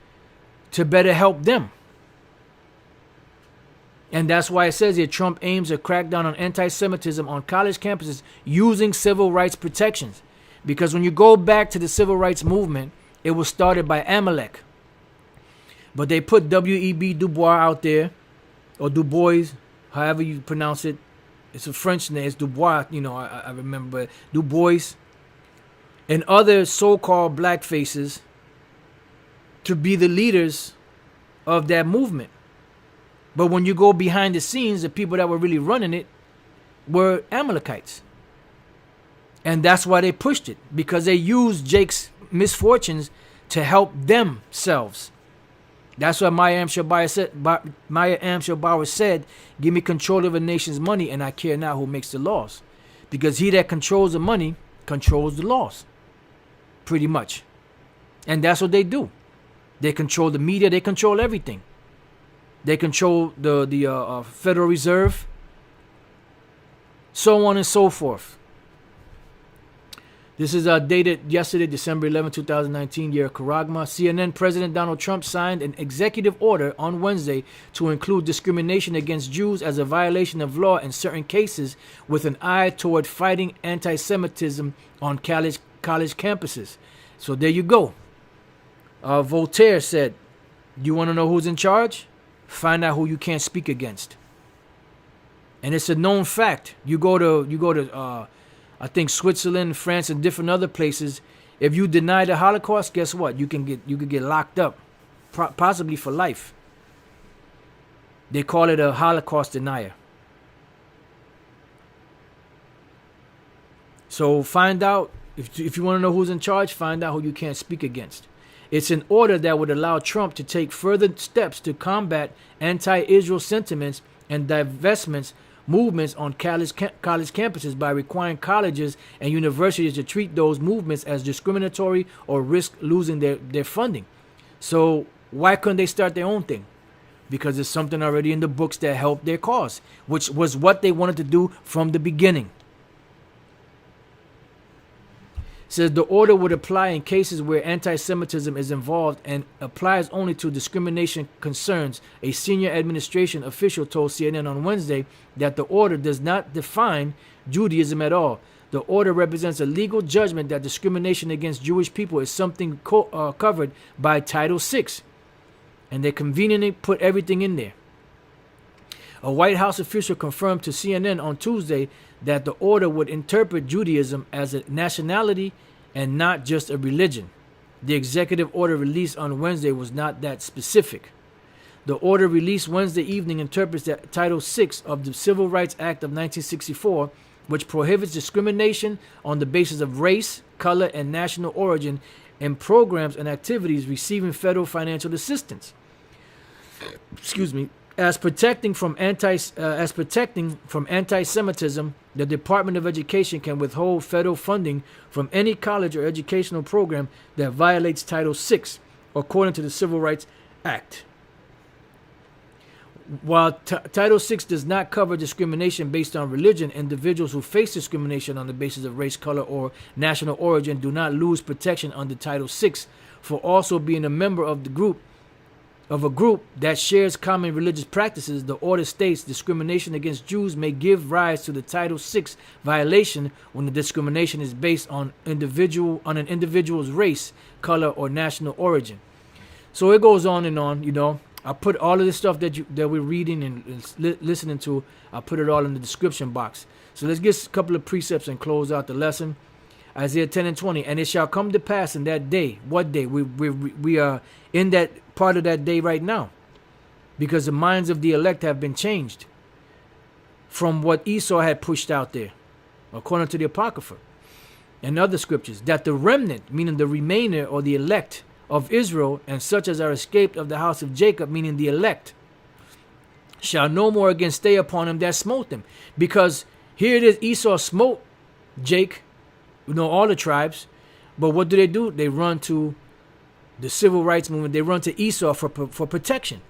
to better help them. And that's why it says here Trump aims a crackdown on anti-Semitism on college campuses using civil rights protections. Because when you go back to the civil rights movement, it was started by Amalek. But they put W.E.B. Du Bois out there, or Du Bois, however you pronounce it. It's a French name. It's Du Bois, I remember. Du Bois. And other so-called black faces to be the leaders of that movement. But when you go behind the scenes, the people that were really running it were Amalekites. And that's why they pushed it, because they used Jake's misfortunes to help themselves. That's why Maya Angelou said, give me control of a nation's money and I care not who makes the laws. Because he that controls the money controls the laws. Pretty much. And that's what they do. They control the media. They control everything. They control the Federal Reserve, so on and so forth. This is dated yesterday, December 11, 2019, year of Karagma. CNN President Donald Trump signed an executive order on Wednesday to include discrimination against Jews as a violation of law in certain cases with an eye toward fighting anti-Semitism on college campuses. So there you go. Voltaire said, you want to know who's in charge? Find out who you can't speak against. And it's a known fact. You go to I think Switzerland, France, and different other places. If you deny the Holocaust, guess what? You could get locked up, possibly for life. They call it a Holocaust denier. So find out, if you want to know who's in charge, find out who you can't speak against. It's an order that would allow Trump to take further steps to combat anti-Israel sentiments and divestments movements on college campuses by requiring colleges and universities to treat those movements as discriminatory or risk losing their funding. So why couldn't they start their own thing? Because there's something already in the books that helped their cause, which was what they wanted to do from the beginning. Says the order would apply in cases where anti-Semitism is involved and applies only to discrimination concerns. A senior administration official told CNN on Wednesday that the order does not define Judaism at all. The order represents a legal judgment that discrimination against Jewish people is something covered by Title VI. And they conveniently put everything in there. A White House official confirmed to CNN on Tuesday that the order would interpret Judaism as a nationality and not just a religion. The executive order released on Wednesday was not that specific. The order released Wednesday evening interprets that Title VI of the Civil Rights Act of 1964, which prohibits discrimination on the basis of race, color, and national origin in programs and activities receiving federal financial assistance. As protecting from anti-Semitism, the Department of Education can withhold federal funding from any college or educational program that violates Title VI, according to the Civil Rights Act. While Title VI does not cover discrimination based on religion, individuals who face discrimination on the basis of race, color, or national origin do not lose protection under Title VI for also being a member of a group that shares common religious practices. The order states discrimination against Jews may give rise to the Title VI violation when the discrimination is based on an individual's race, color, or national origin. So it goes on and on, I put all of this stuff that we're reading and listening to, I put it all in the description box. So let's get a couple of precepts and close out the lesson. Isaiah 10 and 20. And it shall come to pass in that day. What day? We are in that part of that day right now. Because the minds of the elect have been changed from what Esau had pushed out there, according to the Apocrypha and other scriptures, that the remnant, meaning the remainder or the elect of Israel, and such as are escaped of the house of Jacob, meaning the elect, shall no more again stay upon him that smote them. Because here it is, Esau smote Jake, all the tribes, but what do? They run to the civil rights movement. They run to Esau for protection.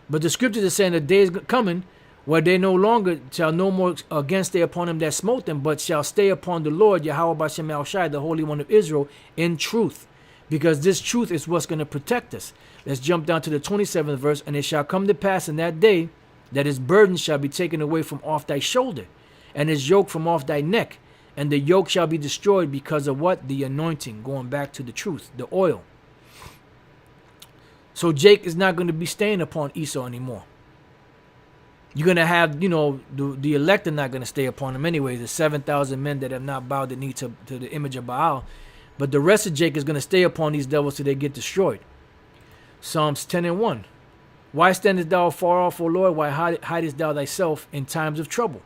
But the scriptures are saying the day is coming where they no longer shall no more again stay upon him that smote them, but shall stay upon the Lord, Yahweh B'Shem El Shai, the Holy One of Israel, in truth. because this truth is what's going to protect us. Let's jump down to the 27th verse. And it shall come to pass in that day that his burden shall be taken away from off thy shoulder, and his yoke from off thy neck. And the yoke shall be destroyed because of what? The anointing. Going back to the truth, the oil. So Jake is not going to be staying upon Esau anymore. You're going to have, the elect are not going to stay upon him anyway. The 7,000 men that have not bowed the knee to the image of Baal. But the rest of Jake is going to stay upon these devils till they get destroyed. Psalms 10:1. Why standest thou far off, O Lord? Why hidest thou thyself in times of trouble?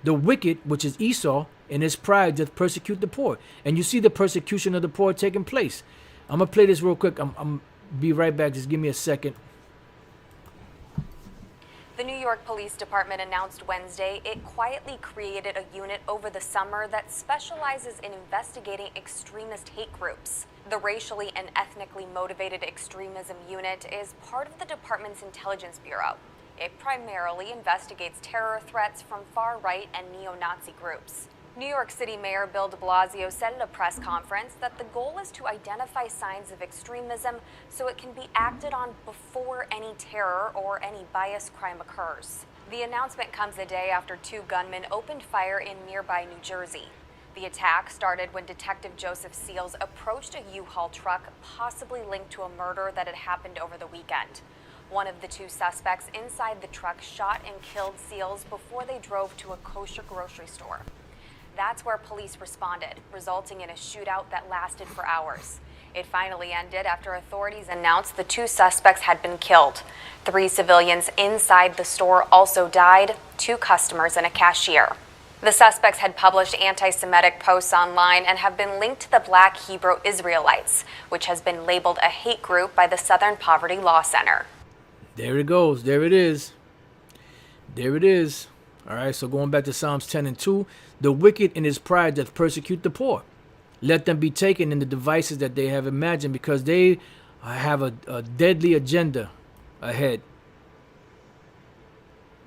The wicked, which is Esau, in his pride doth persecute the poor. And you see the persecution of the poor taking place. I'm going to play this real quick. I'm be right back. Just give me a second. The New York Police Department announced Wednesday it quietly created a unit over the summer that specializes in investigating extremist hate groups. The Racially and Ethnically Motivated Extremism Unit is part of the department's Intelligence Bureau. It primarily investigates terror threats from far-right and neo-Nazi groups. New York City Mayor Bill de Blasio said at a press conference that the goal is to identify signs of extremism so it can be acted on before any terror or any bias crime occurs. The announcement comes a day after 2 gunmen opened fire in nearby New Jersey. The attack started when Detective Joseph Seals approached a U-Haul truck possibly linked to a murder that had happened over the weekend. One of the 2 suspects inside the truck shot and killed Seals before they drove to a kosher grocery store. That's where police responded, resulting in a shootout that lasted for hours. It finally ended after authorities announced the 2 suspects had been killed. 3 civilians inside the store also died, 2 customers and a cashier. The suspects had published anti-Semitic posts online and have been linked to the Black Hebrew Israelites, which has been labeled a hate group by the Southern Poverty Law Center. There it goes. There it is. There it is. All right, so going back to Psalms 10:2, the wicked in his pride doth persecute the poor. Let them be taken in the devices that they have imagined, because they have a deadly agenda ahead.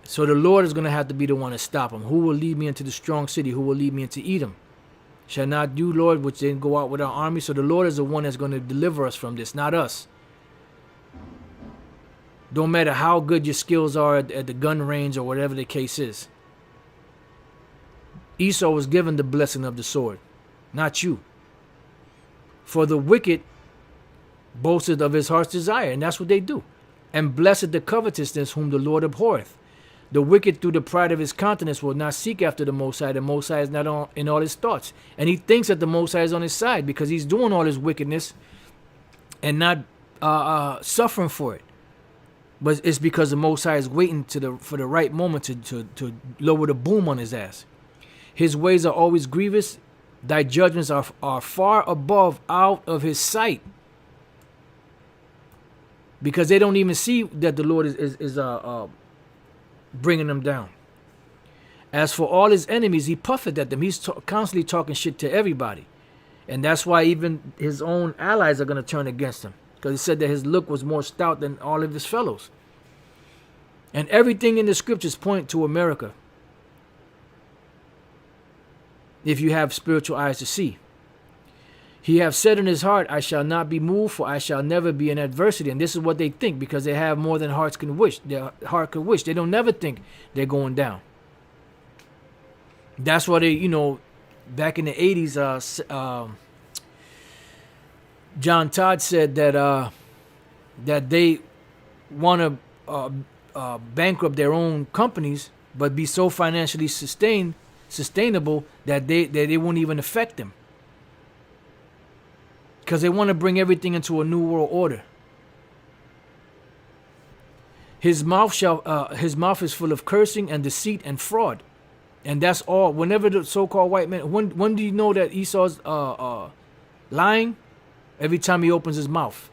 So the Lord is going to have to be the one to stop them. Who will lead me into the strong city? Who will lead me into Edom? Shall not you, Lord, which then go out with our army? So the Lord is the one that's going to deliver us from this, not us. Don't matter how good your skills are at the gun range or whatever the case is. Esau was given the blessing of the sword, not you. For the wicked boasted of his heart's desire, and that's what they do. And blessed the covetousness whom the Lord abhorreth. The wicked through the pride of his countenance will not seek after the Most High. The Most High is not in all his thoughts. And he thinks that the Most High is on his side because he's doing all his wickedness and not suffering for it. But it's because the Most High is waiting for the right moment to lower the boom on his ass. His ways are always grievous. Thy judgments are far above out of his sight. Because they don't even see that the Lord is bringing them down. As for all his enemies, he puffeth at them. He's constantly talking shit to everybody. And that's why even his own allies are going to turn against him. Because he said that his look was more stout than all of his fellows. And everything in the scriptures point to America. If you have spiritual eyes to see. He hath said in his heart, I shall not be moved, for I shall never be in adversity. And this is what they think, because they have more than hearts can wish. Their heart could wish. They don't never think they're going down. That's why they, back in the 80s, John Todd said that they want to bankrupt their own companies, but be so financially sustainable that they won't even affect them. Because they want to bring everything into a new world order. His mouth is full of cursing and deceit and fraud. And that's all. Whenever the so-called white man, when do you know that Esau's lying? Every time he opens his mouth.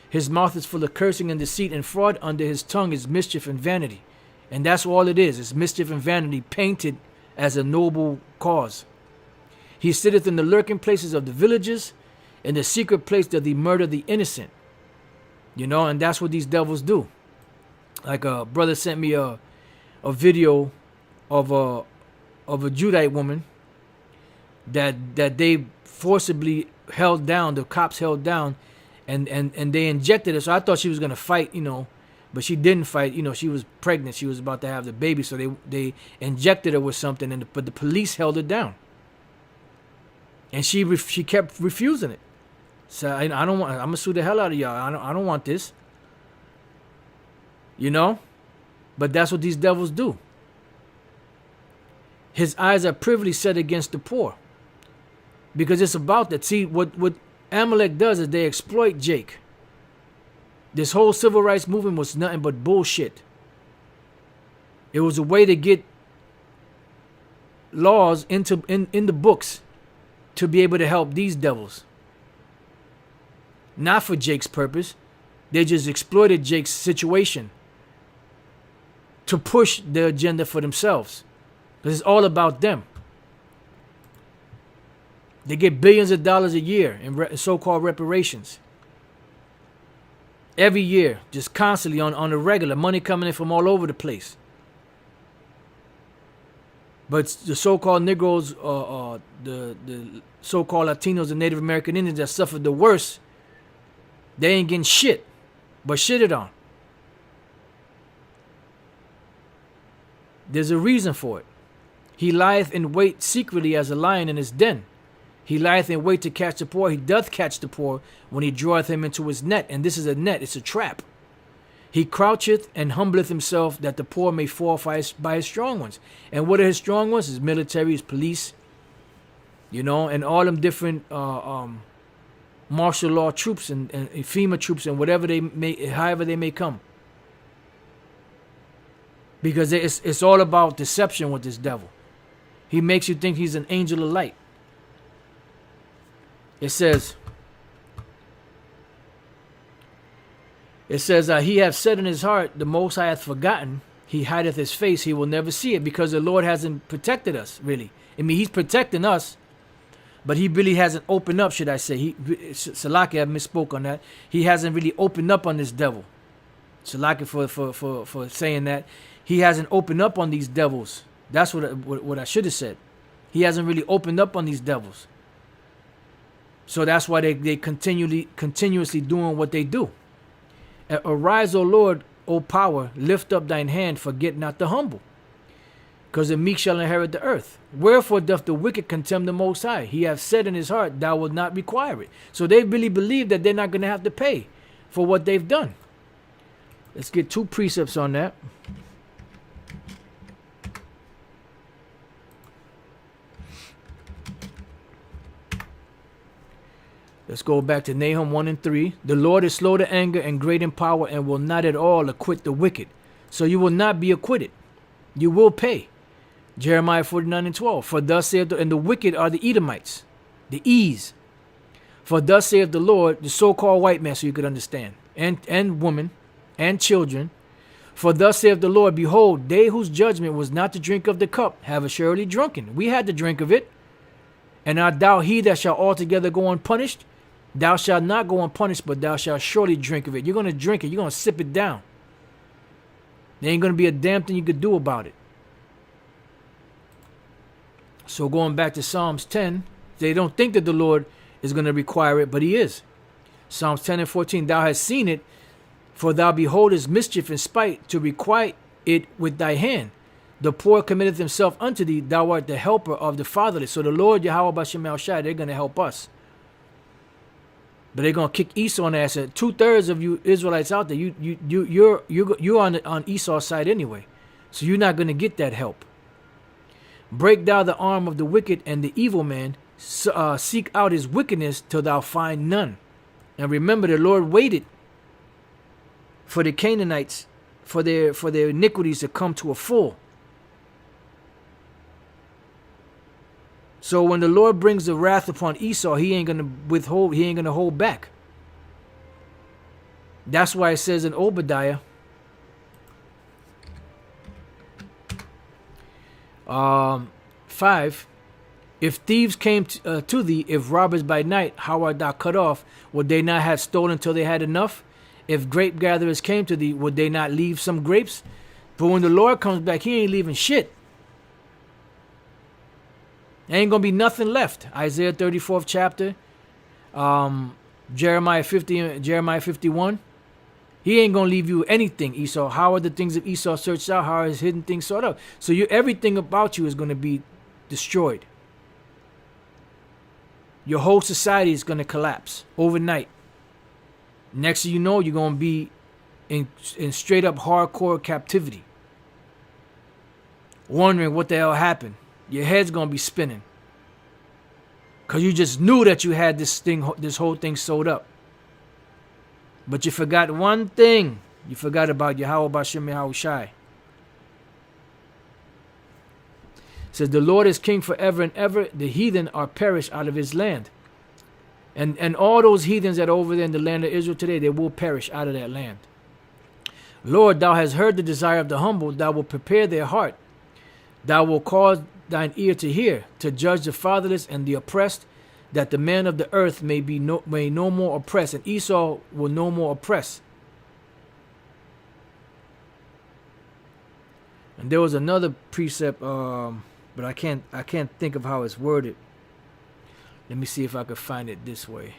His mouth is full of cursing and deceit and fraud. Under his tongue is mischief and vanity. And that's all it is. It's mischief and vanity painted as a noble cause. He sitteth in the lurking places of the villages. In the secret place doth he murder the innocent. And that's what these devils do. Like a brother sent me a video of a Judite woman that they forcibly held down, the cops held down, and they injected her. So I thought she was gonna fight, but she didn't fight. She was pregnant. She was about to have the baby, so they injected her with something, but the police held her down, and she kept refusing it. So I don't want. I'm gonna sue the hell out of y'all. I don't want this. But that's what these devils do. His eyes are privily set against the poor. Because it's about that. See, what Amalek does is they exploit Jake. This whole civil rights movement was nothing but bullshit. It was a way to get laws in the books to be able to help these devils. Not for Jake's purpose. They just exploited Jake's situation to push the agenda for themselves. Because it's all about them. They get billions of dollars a year in so-called reparations. Every year, just constantly on the regular, money coming in from all over the place. But the so-called Negroes, the so-called Latinos and Native American Indians that suffered the worst, they ain't getting shit, but shitted on. There's a reason for it. He lieth in wait secretly as a lion in his den. He lieth in wait to catch the poor. He doth catch the poor when he draweth him into his net. And this is a net, it's a trap. He croucheth and humbleth himself that the poor may fall by his strong ones. And what are his strong ones? His military, his police, and all them different martial law troops and FEMA troops and however they may come. Because it's all about deception with this devil. He makes you think he's an angel of light. It says, he hath said in his heart, the Most High hath forgotten. He hideth his face. He will never see it, because the Lord hasn't protected us, really. I mean, he's protecting us, but he really hasn't opened up, should I say. Salaki, I misspoke on that. He hasn't really opened up on this devil. Salaki for saying that. He hasn't opened up on these devils. That's what I should have said. He hasn't really opened up on these devils. So that's why they continuously doing what they do. Arise, O Lord, O power, lift up thine hand, forget not the humble. Because the meek shall inherit the earth. Wherefore doth the wicked contemn the Most High? He hath said in his heart, thou wilt not require it. So they really believe that they're not going to have to pay for what they've done. Let's get 2 precepts on that. Let's go back to Nahum 1 and 3. The Lord is slow to anger and great in power, and will not at all acquit the wicked. So you will not be acquitted. You will pay. Jeremiah 49 and 12. For thus saith and the wicked are the Edomites, the E's. For thus saith the Lord, the so-called white man, so you could understand, and women, and children. For thus saith the Lord, behold, they whose judgment was not to drink of the cup have assuredly drunken. We had to drink of it. And art thou he that shall altogether go unpunished? Thou shalt not go unpunished, but thou shalt surely drink of it. You're going to drink it. You're going to sip it down. There ain't going to be a damn thing you could do about it. So going back to Psalms 10, they don't think that the Lord is going to require it, but he is. Psalms 10 and 14, thou hast seen it, for thou beholdest mischief and spite, to requite it with thy hand. The poor committeth himself unto thee, thou art the helper of the fatherless. So the Lord, Yahweh Bashem El Shai, they're going to help us. But they're going to kick Esau in the ass. 2/3 of you Israelites out there, you're on Esau's side anyway. So you're not going to get that help. Break thou the arm of the wicked and the evil man. Seek out his wickedness till thou find none. And remember, the Lord waited for the Canaanites, for their iniquities to come to a full. So when the Lord brings the wrath upon Esau, he ain't going to withhold, he ain't going to hold back. That's why it says in Obadiah, 5, if thieves came to thee, if robbers by night, how art thou cut off? Would they not have stolen till they had enough? If grape gatherers came to thee, would they not leave some grapes? But when the Lord comes back, he ain't leaving shit. Ain't gonna be nothing left. Isaiah 34th chapter, Jeremiah 50 and Jeremiah 51. He ain't gonna leave you anything, Esau. How are the things of Esau searched out? How are his hidden things sought out? So everything about you is gonna be destroyed. Your whole society is gonna collapse overnight. Next thing you know, you're gonna be in straight up hardcore captivity, wondering what the hell happened. Your head's gonna be spinning because you just knew that you had this whole thing sewed up, but you forgot one thing. You forgot about Yahweh Bashem Yahweh Shai. It says the Lord is king forever and ever. The heathen are perished out of his land. And all those heathens that are over there in the land of Israel today, they will perish out of that land. Lord, thou hast heard the desire of the humble. Thou wilt prepare their heart. Thou wilt cause thine ear to hear, to judge the fatherless and the oppressed, that the man of the earth may no more oppress, and Esau will no more oppress. And there was another precept, but I can't think of how it's worded. Let me see if I could find it this way.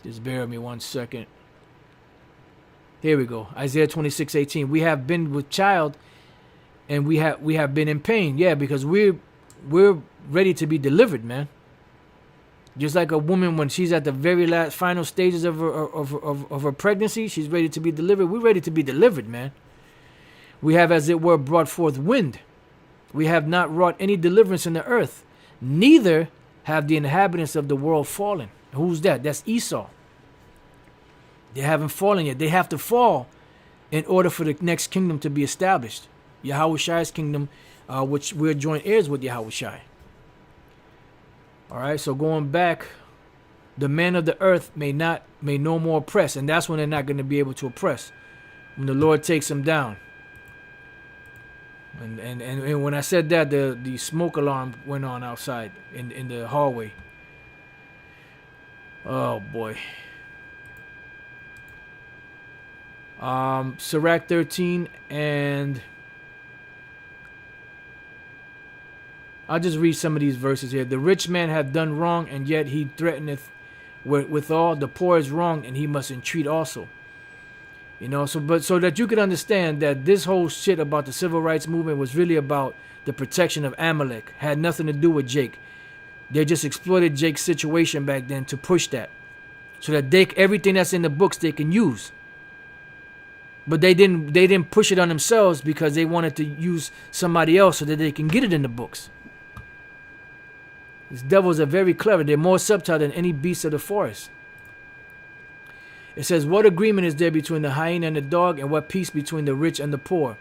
Just bear with me 1 second. Here we go. Isaiah 26:18. We have been with child, and we have been in pain. Yeah, because we're ready to be delivered, man. Just like a woman when she's at the very last final stages of her pregnancy, she's ready to be delivered. We're ready to be delivered, man. We have, as it were, brought forth wind. We have not wrought any deliverance in the earth. Neither have the inhabitants of the world fallen. Who's that? That's Esau. They haven't fallen yet. They have to fall in order for the next kingdom to be established. Yahweh Shai's kingdom, which we're joint heirs with Yahweh Shai. All right, so going back, the men of the earth may no more oppress, and that's when they're not going to be able to oppress, when the Lord takes them down. And when I said that, the smoke alarm went on outside in the hallway. Oh boy. Sirach 13, and I'll just read some of these verses here. The rich man hath done wrong, and yet he threateneth withal. The poor is wronged, and he must entreat also. You know, so that you can understand that this whole shit about the civil rights movement was really about the protection of Amalek. Had nothing to do with Jake. They just exploited Jake's situation back then to push that, so that everything that's in the books they can use. But they didn't push it on themselves because they wanted to use somebody else so that they can get it in the books. These devils are very clever. They're more subtle than any beast of the forest. It says, what agreement is there between the hyena and the dog, and what peace between the rich and the poor?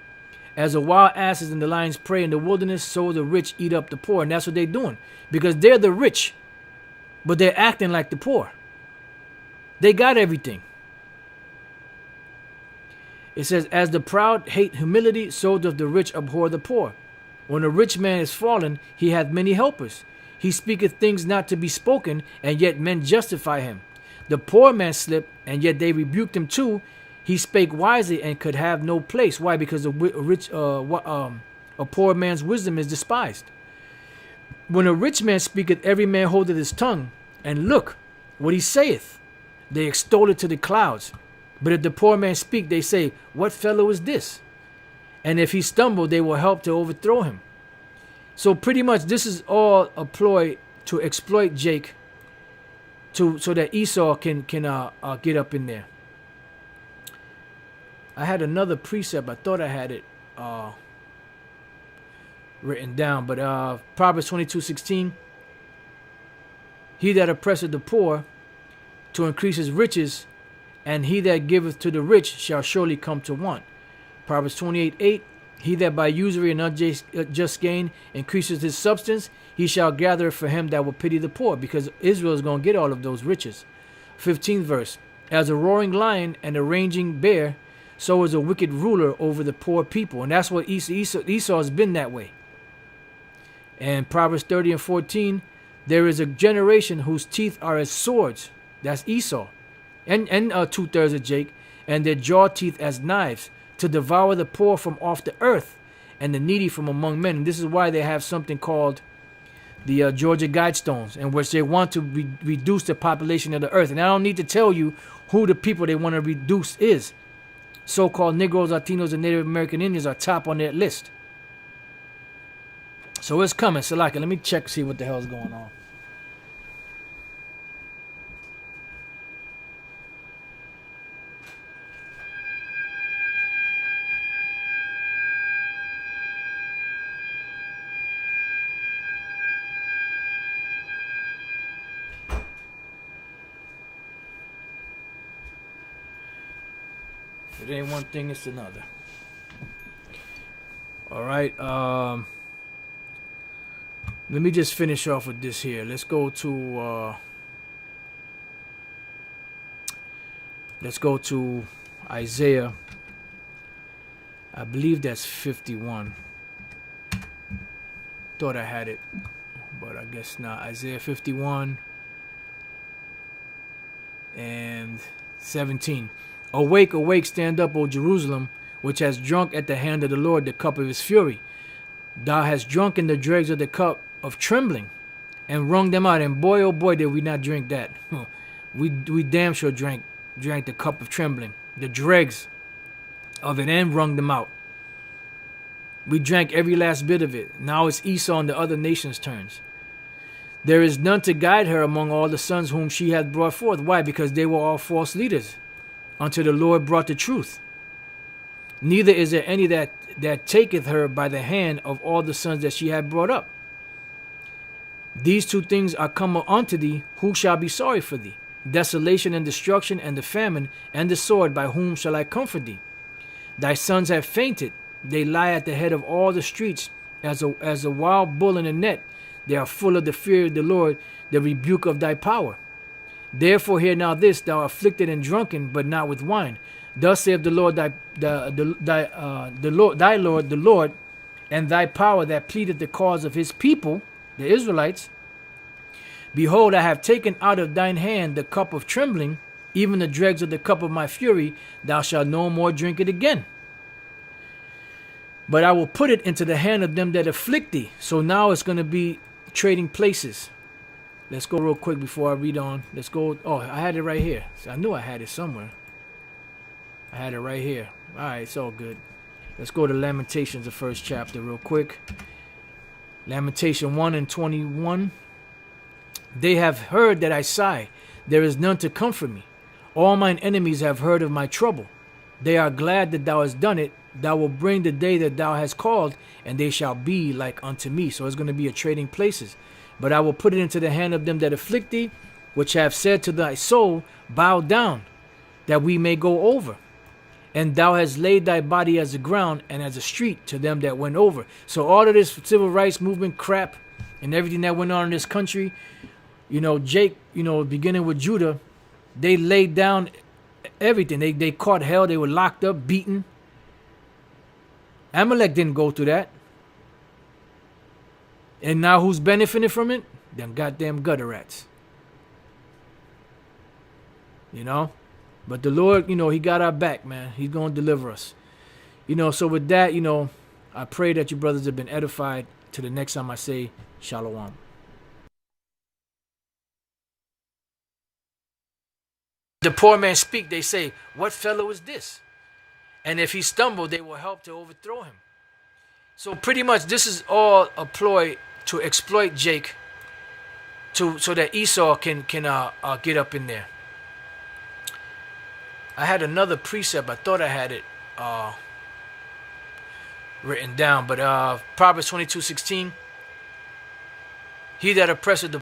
As the wild asses and the lions prey in the wilderness, so the rich eat up the poor. And that's what they're doing. Because they're the rich, but they're acting like the poor. They got everything. It says, as the proud hate humility, so doth the rich abhor the poor. When a rich man is fallen, he hath many helpers. He speaketh things not to be spoken, and yet men justify him. The poor man slipped, and yet they rebuked him too. He spake wisely and could have no place. Why? Because a poor man's wisdom is despised. When a rich man speaketh, every man holdeth his tongue, and look what he saith. They extol it to the clouds. But if the poor man speak, they say, what fellow is this? And if he stumble, they will help to overthrow him. So pretty much this is all a ploy to exploit Jake, so that Esau can get up in there. I had another precept. I thought I had it written down, but Proverbs 22:16. He that oppresseth the poor to increase his riches, and he that giveth to the rich shall surely come to want. Proverbs 28:8. He that by usury and unjust gain increases his substance, he shall gather for him that will pity the poor, because Israel is going to get all of those riches. 15th verse. As a roaring lion and a raging bear, so is a wicked ruler over the poor people. And that's what Esau has been that way. And Proverbs 30:14. There is a generation whose teeth are as swords. That's Esau. And 2/3 of Jake. And their jaw teeth as knives, to devour the poor from off the earth and the needy from among men. And this is why they have something called the Georgia Guidestones, in which they want to reduce the population of the earth. And I don't need to tell you who the people they want to reduce is. So-called Negroes, Latinos, and Native American Indians are top on that list. So it's coming. Salaka, let me check, see what the hell's going on. It ain't one thing, it's another. All right. Let me just finish off with this here. Let's go to Isaiah. I believe that's 51. Thought I had it, but I guess not. Isaiah 51 and 17. Awake, awake, stand up, O Jerusalem, which has drunk at the hand of the Lord the cup of his fury. Thou hast drunk in the dregs of the cup of trembling, and wrung them out. And boy, oh boy, did we not drink that. We damn sure drank the cup of trembling, the dregs of it, and wrung them out. We drank every last bit of it. Now it's Esau and the other nations' turns. There is none to guide her among all the sons whom she hath brought forth. Why? Because they were all false leaders, until the Lord brought the truth. Neither is there any that taketh her by the hand of all the sons that she had brought up. These two things are come unto thee. Who shall be sorry for thee? Desolation and destruction, and the famine and the sword. By whom shall I comfort thee? Thy sons have fainted. They lie at the head of all the streets as a wild bull in a net. They are full of the fear of the Lord, the rebuke of thy power. Therefore hear now this, thou afflicted and drunken, but not with wine. Thus saith the Lord, thy Lord, and thy power that pleadeth the cause of his people, the Israelites. Behold, I have taken out of thine hand the cup of trembling, even the dregs of the cup of my fury. Thou shalt no more drink it again. But I will put it into the hand of them that afflict thee. So now it's going to be trading places. Let's go real quick before I read on. Let's go. Oh, I had it right here. I knew I had it somewhere. I had it right here. All right, it's all good. Let's go to Lamentations, the first chapter, real quick. Lamentation 1 and 21. They have heard that I sigh. There is none to comfort me. All mine enemies have heard of my trouble. They are glad that thou hast done it. Thou wilt bring the day that thou hast called, and they shall be like unto me. So it's going to be a trading places. But I will put it into the hand of them that afflict thee, which have said to thy soul, bow down, that we may go over. And thou hast laid thy body as the ground and as a street to them that went over. So all of this civil rights movement crap and everything that went on in this country, Jake, beginning with Judah, they laid down everything. They caught hell. They were locked up, beaten. Amalek didn't go through that. And now who's benefiting from it? Them goddamn gutter rats. But the Lord, he got our back, man. He's going to deliver us. So with that, I pray that you brothers have been edified. Till the next time I say Shalom. The poor man speak, they say, what fellow is this? And if he stumbled, they will help to overthrow him. So pretty much this is all a ploy to exploit Jake so that Esau can get up in there. I had another precept. I thought I had it written down, but Proverbs 22:16. He that oppresseth the